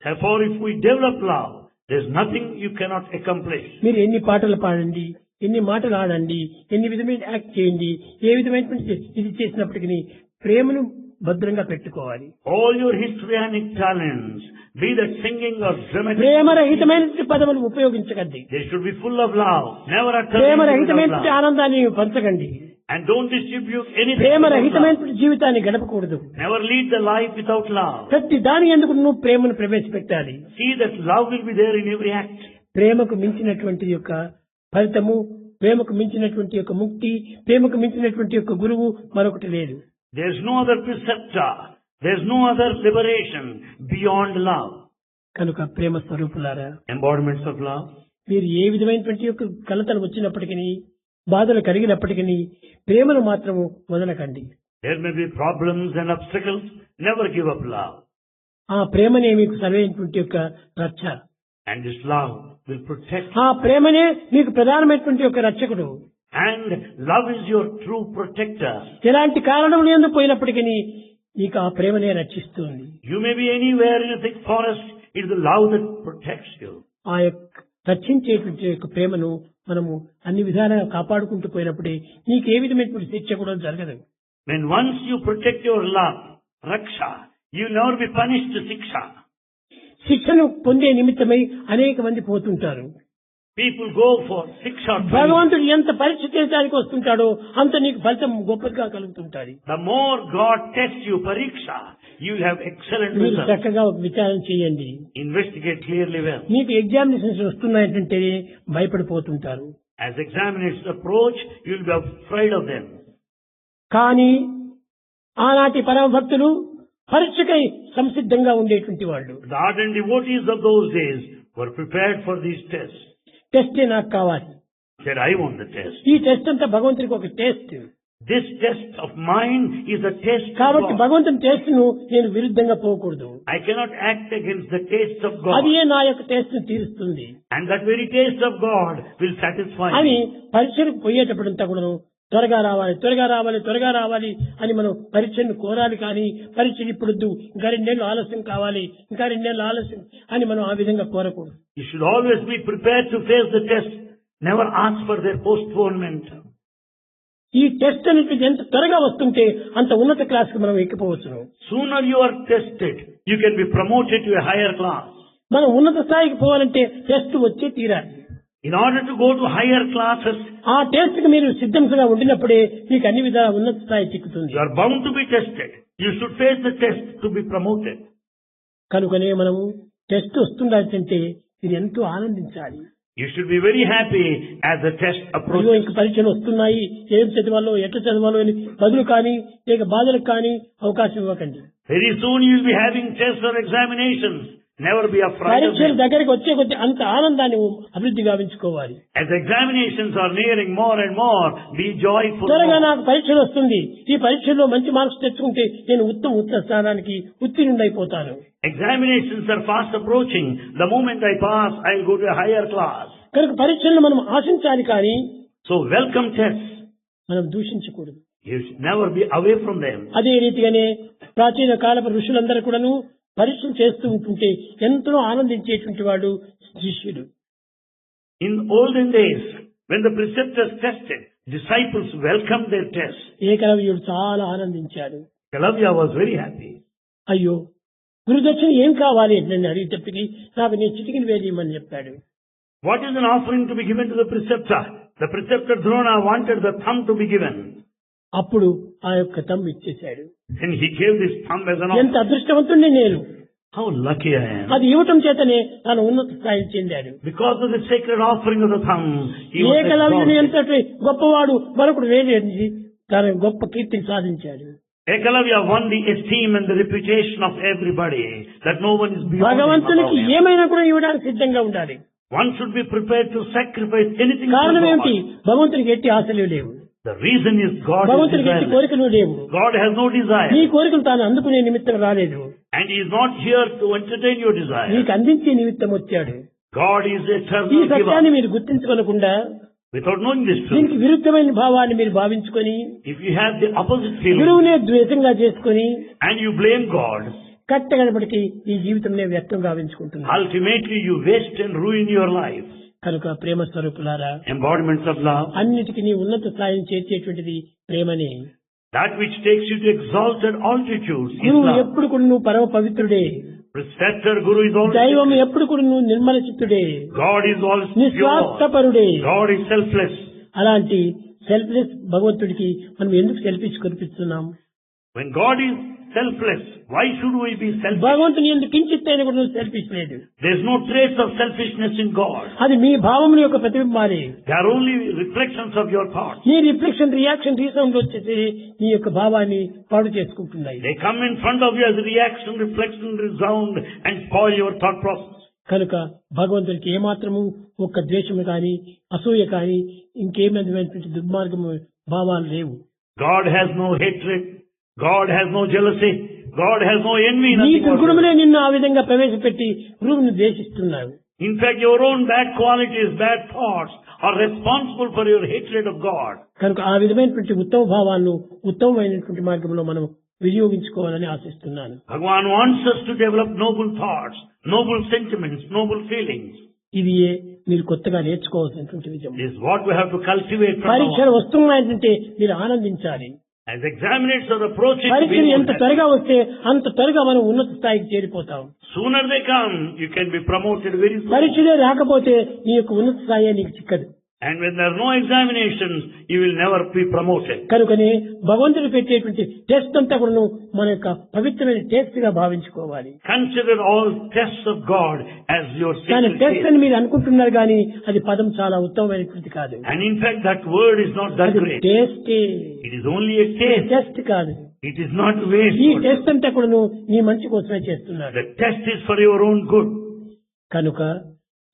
Therefore, if we develop love, there's nothing you cannot accomplish. మీరు ఎన్ని పాటలు పాడండి, ఎన్ని మాటలు ఆడండి, ఎన్ని విధమైన యాక్ట్ చేయండి, ఏ విధమైనటువంటి ఇది చేసినప్పటికీ ప్రేమను భద్రంగా పెట్టుకోవాలి. All your histrionic talents, be that singing or dramatic, ప్రేమరహితమైనటువంటి పదములు ఉపయోగించకండి. they should be full of love. Never utter ప్రేమరహితమైనటువంటి love. ఆనందాన్ని పంచకండి. And don't distribute anything without love. ప్రేమరహితమైనటువంటి జీవితాన్ని గడపకూడదు. Never lead the life without love. ప్రతి దాని ఎందుకు నువ్వు ప్రేమను ప్రవేశపెట్టాలి. See that love will be there in every act. ప్రేమకు మించినటువంటి యొక్క ఫలితము, ప్రేమకు మించినటువంటి యొక్క ముక్తి, ప్రేమకు మించినటువంటి యొక్క గురువు మరొకటి లేదు. There's no other preceptor. There's no other liberation beyond love. కనుక ప్రేమ స్వరూపులారా, Embodiments of love. మీరు ఏ విధమైనటువంటి యొక్క కలతలు వచ్చినప్పటికీ, బాధలు కలిగినప్పటికీ ప్రేమను మాత్రము వదలకండి. There may be problems and obstacles. Never give up love. ఆ ప్రేమనే మీకు సరైనటువంటి యొక్క రక్ష. And this love will protect. ఆ ప్రేమనే మీకు ప్రధానమైనటువంటి యొక్క రక్షకుడు. And love is your true protector. ఎలాంటి కారణం లేని పోయినప్పటికీ నీకు ఆ ప్రేమనే రక్షిస్తుంది. You may be anywhere in a thick forest. It is the love that protects you. ఆ యొక్క రక్షించేటువంటి యొక్క ప్రేమను మనము అన్ని విధాలుగా కాపాడుకుంటూ పోయినప్పుడే నీకు ఏ విధమైనటువంటి శిక్ష కూడా జరగదు. When once you protect your love, raksha, you will never be punished to siksha. శిక్షను పొందే నిమిత్తమై అనేక మంది పోతుంటారు. People go for siksha training. భగవంతుడు ఎంత పరీక్ష చేయడానికి వస్తుంటాడో అంత నీకు ఫలితం గొప్పగా కలుగుతుంటాది. The more God tests you, pariksha, you will have excellent మీరు results. చక్కగా ఒక విచారం చేయండి. Investigate clearly well. మీకు ఎగ్జామినేషన్స్ వస్తున్నాయంటే భయపడిపోతుంటారు. As examinations approach, you will be afraid of them. కానీ ఆనాటి పరమ భక్తులు పరీక్షకై సంసిద్ధంగా ఉండేటువంటి వాళ్ళు. The ardent devotees of those days were prepared for these tests. టెస్టే నాకు కావాలి. Said, I want the test. ఈ టెస్ట్ అంతా భగవంతుడికి ఒక test. This test of mine is a test of కాబట్టి God. భగవంతుని టెస్ట్ ను నేను విరుద్ధంగా పోకూడదు. I cannot act against the taste of God. అదే నా యొక్క టెస్ట్ ను తీరుస్తుంది And that very taste of God will satisfy అని me. పరీక్షలకు పోయేటప్పుడంతా కూడా త్వరగా రావాలి త్వరగా రావాలి త్వరగా రావాలి అని మనం పరీక్షను కోరాలి. కానీ పరీక్ష ఇప్పుడు ఇంకా 2 నెలలు ఆలస్యం కావాలి, ఇంకా 2 నెలలు ఆలస్యం అని మనం ఆ విధంగా కోరకూడదు. You should always be prepared to face the test. Never ask for their postponement. ఈ టెస్ట్ అనేది ఎంత త్వరగా వస్తుంటే అంత ఉన్నత క్లాస్ కి మనం ఎక్కిపోవచ్చును. Sooner you are tested, you can be promoted to a higher class. మనం ఉన్నత స్థాయికి పోవాలంటే టెస్ట్ వచ్చే తీరాలి. In order to go to higher classes, ఆ టెస్ట్ కి మీరు సిద్ధంగా ఉండినప్పుడే మీకు అన్ని విధాల ఉన్నత స్థాయి చిక్కుతుంది. you are bound to be tested. You should face the test to be promoted. కనుకనే మనము టెస్ట్ వస్తుందంటే ఇది ఎంతో ఆనందించాలి. You should be very happy as the test అయ్యో approaches. ఇంక పరీక్షలు వస్తున్నాయి, ఏం చదవాలో ఎట్లా చదవాలో అని బదులు కానీ లేక బాధలకు కానీ అవకాశం ఇవ్వకండి. Very soon you will be having tests or examinations. Never be afraid of పరీక్షల them. దగ్గరికి వచ్చే కొద్ది అంత ఆనందాన్ని అభివృద్ధి గావించుకోవాలి. As examinations are nearing more and more, be joyful. త్వరగా నాకు పరీక్షలు వస్తుంది, ఈ పరీక్షల్లో మంచి మార్క్స్ తెచ్చుకుంటే నేను ఉత్తమ స్థానానికి ఉత్తీర్ణుడైపోతాను. Examinations are fast approaching. The moment I pass, I will go to a higher class. కనుక పరీక్షలను మనం ఆశించాలి కానీ So welcome tests. మనం దూషించకూడదు. You should never be away from them. అదే రీతిగానే ప్రాచీన కాలపు ఋషులందరూ కూడాను పరీక్షలు చేస్తూ ఉంటుంటే ఎంతో ఆనందించేటువంటి వాడు శిష్యుడు. In olden days, when the preceptors tested, disciples welcomed their tests. ఏకలవ్యుడు చాలా ఆనందించాడు. Kalavya was very happy. అయ్యో గురుదక్షిణ ఏం కావాలి నన్ను అడిగేటప్పటికి నాకు నేను చిటికిన వేయమని చెప్పాడు. What is an offering to be given to the preceptor? The preceptor Drona wanted the thumb to be given. అప్పుడు ఆ యొక్క తమ్ము ఇచ్చేశాడు. And he gave this thumb as an ఎంత offering. అదృష్టవంతుణ్ణి నేను. How lucky I am. అది ఇవ్వటం చేతనే తాను ఉన్నత స్థాయికి చెందాడు. Because of the sacred offering of the thumb, he was ఏకలవ్యుని exalted. ఎంతటి గొప్పవాడు మరొకడు వేరేది తన గొప్ప కీర్తిని సాధించాడు. Ekalavya won the esteem and the reputation of everybody, that no one is beyond him, భగవంతునికి above him. ఏమైనా కూడా ఇవ్వడానికి సిద్ధంగా ఉండాలి. One should be prepared to sacrifice anything for కారణం ఏమిటి? God. భగవంతునికి ఎట్టి ఆశలు లేవు, The reason is God is భగవంతునికి ఎట్టి desireless. కోరికలు లేవు. God has no నీ desire. కోరికలు తాను అందుకునే నిమిత్తం రాలేదు, And He is not here to entertain your desire. నీకు అందించే నిమిత్తం వచ్చాడు. God is ఈ eternal సత్యాన్ని giver. మీరు గుర్తించుకోనకుండా Without knowing this దీనికి truth, విరుద్ధమైన భావాన్ని మీరు భావించుకొని if you have the opposite feeling గురువునే ద్వేషంగా చేసుకొని and you blame God, కట్టగడపటికి ఈ జీవితంనే వ్యక్తం గావించుకుంటున్నారు. ultimately you waste and ruin your life. కనుక ప్రేమ స్వరూపులారా, Embodiments of love, అన్నిటికీ నీ ఉన్నత స్థాయిని చేర్చేటువంటిది ప్రేమనే. that which takes you to exalted altitudes is గురువు love. ఎప్పుడు కూడా నువ్వు పరమ పవిత్రుడే, Preceptor Guru is దైవం always ఎప్పుడు కూడా నువ్వు నిర్మల చిత్తుడే, God is always pure. నిస్వార్థపరుడే. God is selfless. అలాంటి సెల్ఫ్లెస్ భగవంతుడికి మనం ఎందుకు సెల్ఫిష్ కనిపిస్తున్నాం? When God is selfless, why should we be selfish? భగవంతుని ఎందుకు కించిత్ అయినా కూడా నువ్వు సెల్ఫిష్ లేదు. There is no trace of selfishness in God. అది మీ భావముల యొక్క ప్రతిబింబాలే. They are only reflections of your thoughts. నీ రిఫ్లెక్షన్ రియాక్షన్ రీసౌండ్ వచ్చేసి నీ యొక్క భావాన్ని పాడు చేసుకుంటున్నాయి. They come in front of you as reaction, reflection, resound and spoil your thought process. కనుక భగవంతుడికి ఏమాత్రము ఒక్క ద్వేషము కాని అసూయ కాని ఇంకేమైనటువంటి దుర్మార్గము భావాలు లేవు. God has no hatred. God has no jealousy. God has no envy. నీ Nothing దుర్గుణములే whatsoever. నిన్ను ఆ విధంగా ప్రవేశపెట్టి గురువుని ద్వేషిస్తున్నావు. In fact, your own bad qualities, bad thoughts are responsible for your hatred of God. కనుక ఆ విధమైనటువంటి ఉత్తమ భావాలను ఉత్తమమైనటువంటి మార్గంలో మనం వినియోగించుకోవాలని ఆశిస్తున్నాను. Bhagavan wants us to develop noble thoughts, noble sentiments, noble feelings. ఇది మీరు కొత్తగా నేర్చుకోవాల్సినటువంటి విషయం. This is what we have to cultivate from పరీక్షలు our. వస్తున్నాయంటే మీరు ఆనందించాలి. As examiners are approaching, పరీక్షలు ఎంత త్వరగా వస్తే అంత త్వరగా మనం ఉన్నత స్థాయికి చేరిపోతాం. sooner they come, you can be promoted very soon. పరీక్షలే రాకపోతే నీ యొక్క ఉన్నత స్థాయి నీకు చిక్కదు. And when there are no examinations, you will never be promoted. కనుకనే భగవంతుడు పెట్టేటువంటి టెస్ట్ అంతా కూడా మన యొక్క పవిత్రమైన టెస్ట్ గా భావించుకోవాలి. Consider all tests of God as your కానీ sacred టెస్ట్ test. అని మీరు అనుకుంటున్నారు కానీ అది పదం చాలా ఉత్తమమైనటువంటి కాదు. And in fact, that word is not that అది great. Test, It is only a taste. Test కాదు. It is not ఈ waste. టెస్ట్ అంతా కూడా నీ మంచి కోసమే చేస్తున్నాడు. The test is for your own good. కనుక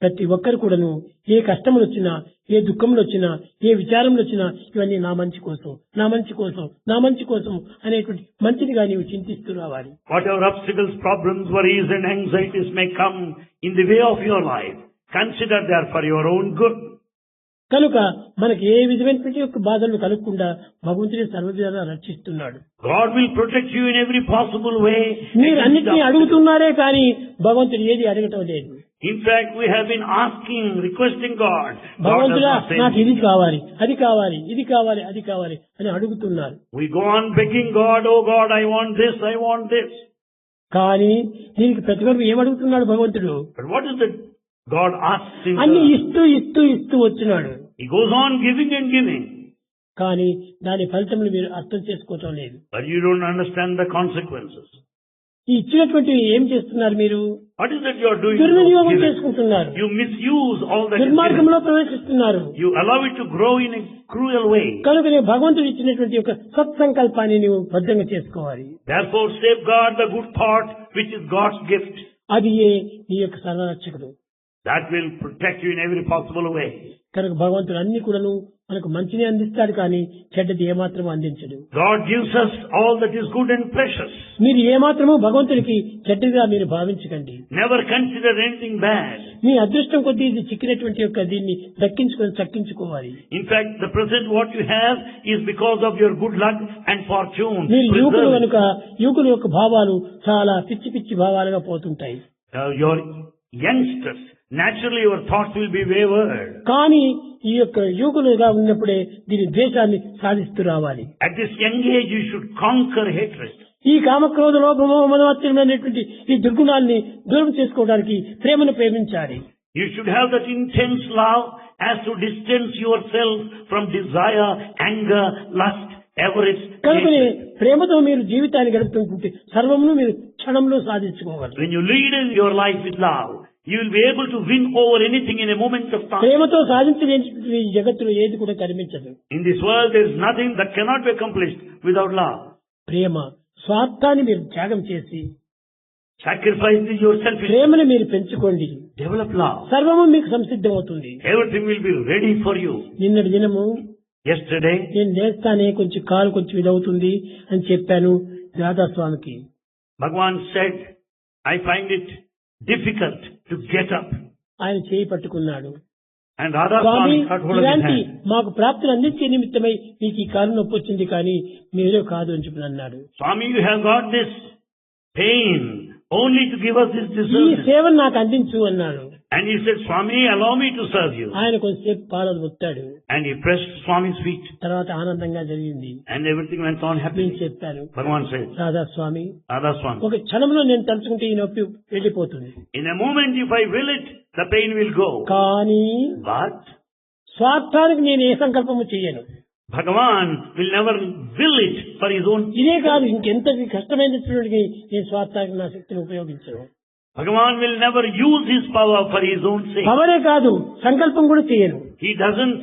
ప్రతి ఒక్కరు కూడాను ఏ కష్టములు వచ్చినా, ఏ దుఃఖములు వచ్చినా, ఏ విచారములు వచ్చినా ఇవన్నీ నా మంచి కోసం, నా మంచి కోసం, నా మంచి కోసం అనేటువంటి మంచినిగా నీవు చింతిస్తూ రావాలి. Whatever obstacles, problems, worries and anxieties may come in the way of your life, consider they are for your own good. కనుక మనకి ఏ విధమైనటువంటి యొక్క బాధలు కలగకుండా భగవంతుడే సర్వవిధాలా రక్షిస్తున్నాడు. God will protect you in every possible way. మీరు అన్నిటినీ అడుగుతున్నారే కానీ భగవంతుడు ఏది అడగటం లేదు. In fact, we have been asking, requesting God. God does భగవంతుడా not say నాకు ఇది కావాలి, అది కావాలి, ఇది కావాలి, అది కావాలి అని అడుగుతున్నారు. We go on begging God, oh God, I want this, I want this. కానీ దీనికి ప్రతిఫలం ఏమడుగుతున్నాడు భగవంతుడు? But what is it God asks in అన్ని return? ఇస్తూ ఇస్తూ ఇస్తూ వచ్చినాడు. He goes on giving and giving. కానీ దాని ఫలితములు మీరు అర్థం చేసుకోవటం లేదు. But you don't understand the consequences. ఈ ఇచ్చినటువంటి ఏం చేస్తున్నారు మీరు? What is it you are doing? దుర్వినియోగం Given? చేసుకుంటున్నారు. You misuse all that is given. దుర్మార్గంలో ప్రవేశిస్తున్నారు. You allow it to grow in a cruel way. కనుక భగవంతుడు ఇచ్చినటువంటి యొక్క సత్సంకల్పాన్ని నీవు బద్ధంగా చేసుకోవాలి. Therefore safeguard the good thought which is God's gift. అది నీ యొక్క సర్వరక్షకుడు. That will protect you in every possible way. కనుక భగవంతుడు అన్ని కూడాను మనకు మంచిని అందిస్తాడు కానీ చెడ్డది ఏమాత్రం అందించడు. God gives us all that is good and precious. మీరు ఏమాత్రము భగవంతుడికి చెడ్డగా మీరు భావించకండి. Never consider anything bad. మీ అదృష్టం కొద్దీ ఇది చిక్కినటువంటి యొక్క దీన్ని చక్కించుకోవాలి. In fact, the present what you have is because of your good luck and fortune. మీరు యువకులు Preserve it. కనుక యువకుల యొక్క భావాలు చాలా పిచ్చి పిచ్చి భావాలుగా పోతుంటాయి. Your youngsters, naturally your thoughts will be wayward. కానీ ఈ యొక్క యువకులుగా ఉన్నప్పుడే దీని ద్వేషాన్ని సాధిస్తూ రావాలి. At this young age, you should conquer hatred. ఈ కామక్రోధ లోభమో మనోవాత్సల్యమైనటువంటి ఈ దుర్గుణాన్ని దూరం చేసుకోవడానికి ప్రేమను ప్రేమించాలి. You should have that intense love as to distance yourself from desire, anger, lust, avarice, కనుకనే hatred. ప్రేమతో మీరు జీవితాన్ని గడుపుతుంటే సర్వమును మీరు క్షణంలో సాధించుకోగలరు. When you lead in your life with love, you will be able to win over anything in a moment of time. ప్రేమతో సాధించలేని ఈ జగత్తులో ఏది కూడా కనిపించదు. In this world, there is nothing that cannot be accomplished without love. ప్రేమ స్వార్థాన్ని మీరు త్యాగం చేసి Sacrifice your selfishness. ప్రేమను మీరు పెంచుకోండి. Develop love. సర్వము మీకు సంసిద్ధమవుతుంది. Everything will be ready for you. నిన్నటి దినము Yesterday, నేను లేస్తానే కొంచెం కాలు కొంచెం ఇదవుతుంది అని చెప్పాను రాధాస్వామికి. Bhagavan said, I find it difficult to get up. ఆయన చేయి పట్టుకున్నాడు. And Radha Swamy Swami got hold of his ఇలాంటి hand. మాకు ప్రాప్తులు అందించే నిమిత్తమై మీకు ఈ కాలు నొప్పి వచ్చింది కానీ మీరే కాదు అని చెప్పి అన్నాడు. Swami, you have got this pain only to give us this ఈ deserved. సేవను నాకు అందించు అన్నాడు. And he said, Swami, allow me to serve you. ఆయన కొంచెంసేపు పాలలు ఒత్తాడు. And he pressed Swami's feet. తర్వాత ఆనందంగా జరిగింది. And everything went on నేను happily. చెప్పాను Bhagavan said, Radhaswami Radha Swami, ఒక క్షణంలో నేను తలుచుకుంటే ఈ నొప్పి వెళ్ళిపోతుంది. in a moment if I will it, the pain will go. కానీ But స్వార్థానికి నేను ఏ సంకల్పము చేయను. Bhagavan will never will it for his own. ఇదే కాదు ఇంకెంత కష్టమైనటువంటి నేను స్వార్థానికి నా శక్తిని ఉపయోగించను. Bhagavan will never use his power for his own sake. పవరే కాదు సంకల్పం కూడా చేయను. He doesn't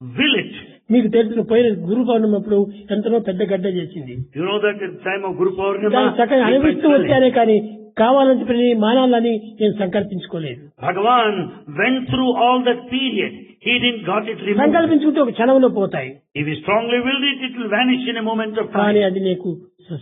will it. మీకు తెలిసిన పోయిన గురు పౌర్ణమి అప్పుడు ఎంతనో పెద్ద గడ్డ చేసింది. You know that at the time of Guru Purnima, దాన్ని చక్కగా he అనుభవిస్తూ felt వచ్చానే కానీ కావాలంటే ప్రతి మానాలని నేను సంకల్పించుకోలేదు. Bhagavan went through all that period. He didn't got it removed. సంకల్పించుకుంటే ఒక క్షణంలో పోతాయి. If he strongly willed it, it will vanish in a moment of కానీ time. అది నీకు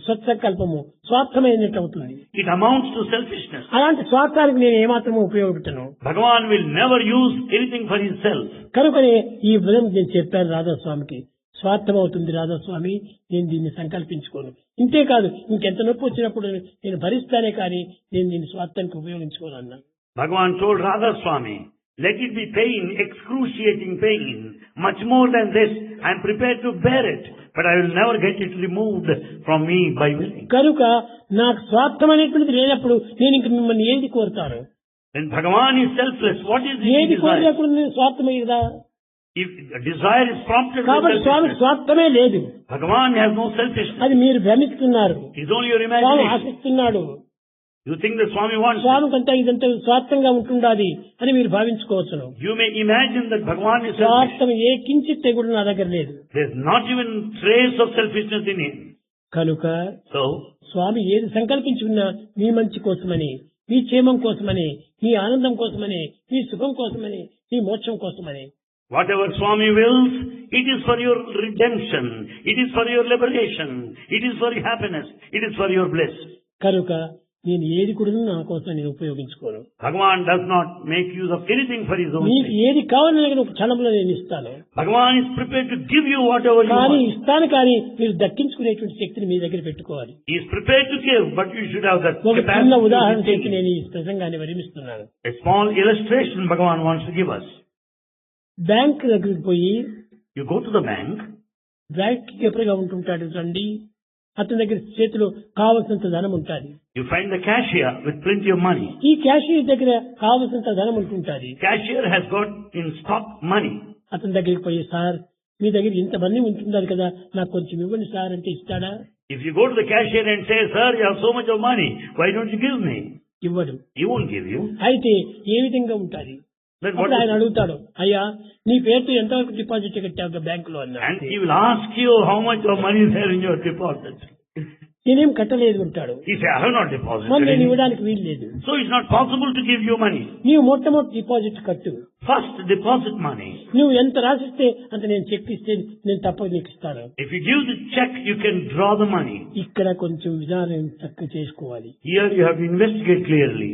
సత్సంకల్పము స్వార్థమైనట్టు అవుతుంది. It amounts to selfishness. అలాంటి స్వార్థానికి నేను ఏమాత్రమూ ఉపయోగపెట్టను. Bhagavan will never use anything for himself. కనుకనే ఈ విధం నేను చెప్పాను రాధాస్వామికి. స్వార్థం అవుతుంది రాధాస్వామి, నేను దీన్ని సంకల్పించుకోను. ఇంతేకాదు ఇంకెంత నొప్పి వచ్చినప్పుడు నేను భరిస్తానే కానీ నేను దీన్ని స్వార్థానికి ఉపయోగించుకోను అన్నాను. Bhagavan told Radha Swami, Let it be pain, excruciating pain. Much more than this, I am prepared to bear it, but I will never get it removed from me by willing. కనుక నాకు స్వార్థం అనేటువంటిది లేనప్పుడు నేను ఇంక మిమ్మల్ని ఏది కోరుతాను? When Bhagavan is selfless, what is it he ఏది desires? కోరినప్పుడు నేను స్వార్థమే కదా. If a desire is prompted by కాబట్టి స్వామి selfishness, స్వార్థమే లేదు. Bhagavan has no selfishness. అది మీరు భ్రమిస్తున్నారు. It's only your Swamy imagination. ఆశిస్తున్నాడు. You think that Swami wants it. స్వామికంతా ఇదంతా స్వార్థంగా ఉంటుండాలి అని మీరు భావించుకోవచ్చును. You may imagine that Bhagavan is selfish. స్వార్థం ఏ కించిత్ కూడా నా దగ్గర లేదు. There's not even trace of selfishness in him. కనుక So, స్వామి ఏది సంకల్పించుకున్నా మీ మంచి కోసమని, మీ క్షేమం కోసమని, మీ ఆనందం కోసమని, మీ సుఖం కోసమని, మీ మోక్షం కోసమని. whatever Swami wills, it is for your redemption, it is for your liberation, it is for your happiness, it is for your bliss. కనుక నేను ఏది కూడా నా కోసం నేను ఉపయోగించుకోను. Bhagavan does not make use of anything for his own మీకు sake. ఏది కావాలని ఒక క్షణంలో నేను ఇస్తాను. Bhagavan is prepared to give you whatever you కానీ want. ఇస్తాను, కానీ మీరు దక్కించుకునేటువంటి శక్తిని మీ దగ్గర పెట్టుకోవాలి. He is prepared to give, but you should have that ఒక చిన్న capacity. ఉదాహరణ to చేసి receive. నేను ఈ ప్రసంగాన్ని విరమిస్తున్నాను. A small illustration Bhagavan wants to give us. Bank దగ్గరికి పోయి You go to the bank, bank ఎప్పుడుగా ఉంటుంటాడు రండి, అతని దగ్గర చేతిలో కావలసినంత ధనం ఉంటుంది. you find the cashier with plenty of money. ఈ క్యాషియర్ దగ్గర కావలసినంత ధనం ఉంటుంటుంది. Cashier has got in stock money. అతని దగ్గరికి పోయి, సార్ మీ దగ్గర ఇంత మంది ఉంటున్నారు కదా, నాకు కొంచెం ఇవ్వండి సార్ అంటే ఇస్తాడా? If you go to the cashier and say, sir, you have so much of money, why don't you give me? ఇవ్వడు. He won't give you. అయితే ఏ విధంగా ఉంటుంది? Then what అప్పుడు ఆయన is- అడుగుతాడు, అయ్యా నీ పేరుతో ఎంతవరకు డిపాజిట్ కట్టావు బ్యాంకులో and అన్నాడు. he will ask you how much of money is there in your deposit. నేనేం కట్టలేదు అంటాడు. He say, I have not మరి deposited నేను anything. ఇవ్వడానికి వీలు లేదు. So it's not possible to give you money. నీవు మొట్టమొదటి డిపాజిట్ కట్టు. First deposit money. నువ్వు ఎంత రాసిస్తే అంత నేను చెక్ ఇస్తే నేను తప్పక నీకు ఇస్తాను. If you give the check, you can draw the money. ఇక్కడ కొంచెం విధానం చక్కగా చేసుకోవాలి. Here you have to investigate clearly.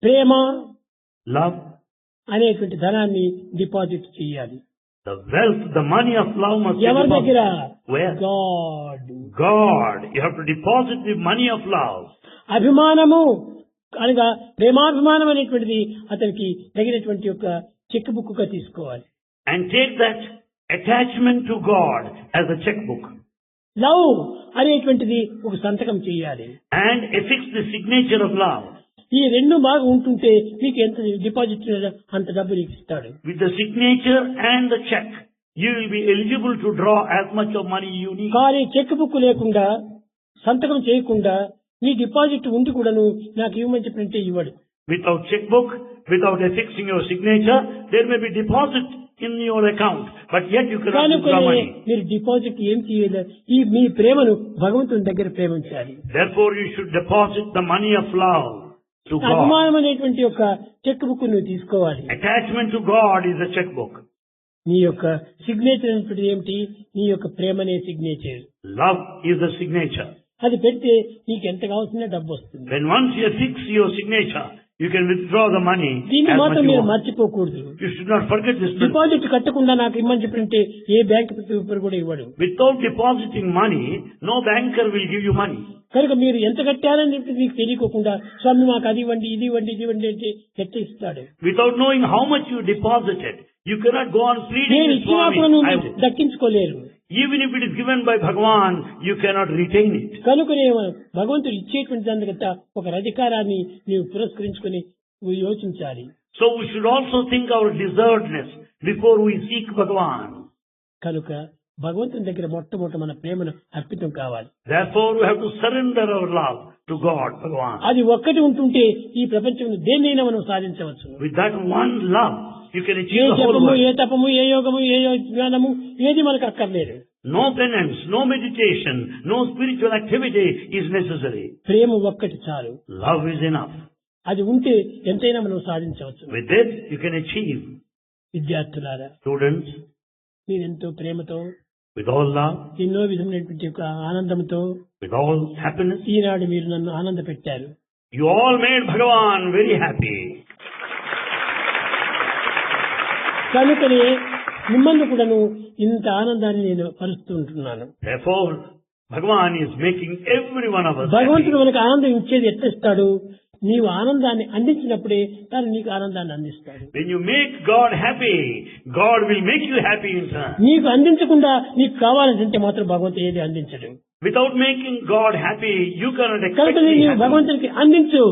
Prema Love, అనేటువంటి ధనాన్ని డిపాజిట్ చేయాలి. the wealth, the money of love must be ఎవరి దగ్గర? deposited. Where? God. God. You have to deposit the money of love. అభిమానము అనగా ప్రేమాభిమానం అనేటువంటిది అతనికి తగినటువంటి యొక్క చెక్ బుక్ గా తీసుకోవాలి. And take that attachment to God as a checkbook. Love అనేటువంటిది ఒక సంతకం చేయాలి. And affix the signature of love. ఈ రెండు బాగా ఉంటుంటే మీకు ఎంత డిపాజిట్ అంత డబ్బు నీకు ఇస్తాడు. With the signature and the check, you will be eligible to draw as much of money you need. కానీ చెక్ బుక్ లేకుండా, సంతకం చేయకుండా నీ డిపాజిట్ ఉండి కూడాను నాకు ఇవ్వమని చెప్పినంటే ఇవ్వడు. Without checkbook, without affixing your signature, there may be deposit in your account, but yet you cannot కానీ withdraw money. మీరు డిపాజిట్ ఏం చేయాలి? ఈ మీ ప్రేమను భగవంతుని దగ్గర ప్రేమించాలి. Therefore, you should deposit the money of love to God. అభిమానం అనేటువంటి యొక్క చెక్ బుక్ నువ్వు తీసుకోవాలి. Attachment to God is a checkbook. నీ యొక్క సిగ్నేచర్ అనేటువంటి ఏమిటి? నీ యొక్క ప్రేమ అనే signature. Love is the signature. అది పెడితే నీకు ఎంత కావాల్సిన డబ్బు వస్తుంది. When once you affix your signature, you can withdraw the money దీన్ని as much మాత్రం you మీరు want. మర్చిపోకూడదు. You should not forget this principle. Deposit కట్టకుండా నాకు ఇమ్మని చెప్పినంటే ఏ బ్యాంక్ కూడా ఇవ్వడు. Without depositing money, no banker will give you money. కనుక మీరు ఎంత కట్టారని చెప్పి మీకు తెలియకోకుండా స్వామి మాకు అది ఇవ్వండి, ఇది ఇవ్వండి, ఇది ఇవ్వండి అంటే ఎట్ట ఇస్తాడు? Without knowing how much you deposited, you cannot go on pleading నేను with ఇచ్చినా Swami. కూడా నువ్వు దక్కించుకోలేరు. Even if it is given by Bhagavan, you cannot retain it. కనుక నేను భగవంతుడు ఇచ్చేటువంటి దానికంతా ఒక అధికారాన్ని నీవు పురస్కరించుకొని నువ్వు యోచించాలి. So we should also think our deservedness before we seek Bhagavan. కనుక భగవంతుని దగ్గర మొట్టమొదట మన ప్రేమను అర్పితం కావాలి. Therefore we have to surrender our love to God, Bhagavan. అది ఒక్కటి ఉంటుంటే ఈ ప్రపంచంలో దేన్నైనా మనం సాధించవచ్చు. With that one love, you can A achieve the whole జపము, world. ఏ తపము, ఏ యోగము, ఏ జ్ఞానము ఏది మనకు అక్కర్లేదు. No penance, no meditation, no spiritual activity is necessary. ప్రేమ ఒక్కటి చాలు. Love is enough. అది ఉంటే ఎంతైనా మనం సాధించవచ్చు. With it, you can achieve. విద్యార్థులారా, Students, మీరెంతో ప్రేమతో, with all love, ఎన్నో విధమైనటువంటి యొక్క ఆనందంతో with all happiness, ఈనాడు మీరు నన్ను ఆనంద పెట్టారు. you all made Bhagavan very happy. కనుకనే మిమ్మల్ని కూడాను ఇంత ఆనందాన్ని నేను పరుస్తూ ఉంటున్నాను. Therefore, Bhagavan is making every one of us భగవంతుడు happy. మనకు ఆనందం ఇచ్చేది ఎట్లా ఇస్తాడు? నీవు ఆనందాన్ని అందించినప్పుడే తాను నీకు ఆనందాన్ని అందిస్తాడు. When you make God happy, God will make you happy in turn. నీకు అందించకుండా నీకు కావాలంటే మాత్రం భగవంతుడు ఏది అందించడు. Without making God happy, you cannot expect కనుక to be నీవు happy. భగవంతునికి అందించు.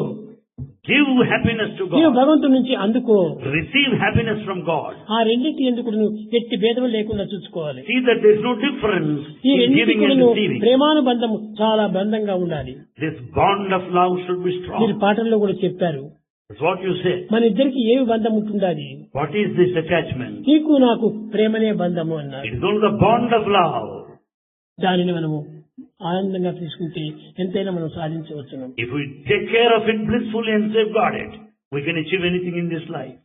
Give happiness to నీవు God. భగవంతుడి నుంచి అందుకో. Receive happiness from God. ఆ రెండింటి ఎందుకు నువ్వు ఎట్టి భేదం లేకుండా చూసుకోవాలి. See that there is no difference ఈ in రెండింటి giving and కూడా receiving. ప్రేమానుబంధము చాలా బంధంగా ఉండాలి. This bond of love should be మీరు strong. పాటల్లో కూడా చెప్పారు. That's what you say. మన ఇద్దరికి ఏమి బంధం ఉంటుండాలి. What is this attachment? నీకు నాకు ప్రేమనే బంధము అన్నారు. It is only the bond of love. దానిని మనము ఆనందంగా తీసుకుంటే ఎంతైనా మనం సాధించవచ్చును. If we take care of it blissfully and safeguard it, we can achieve anything in this life.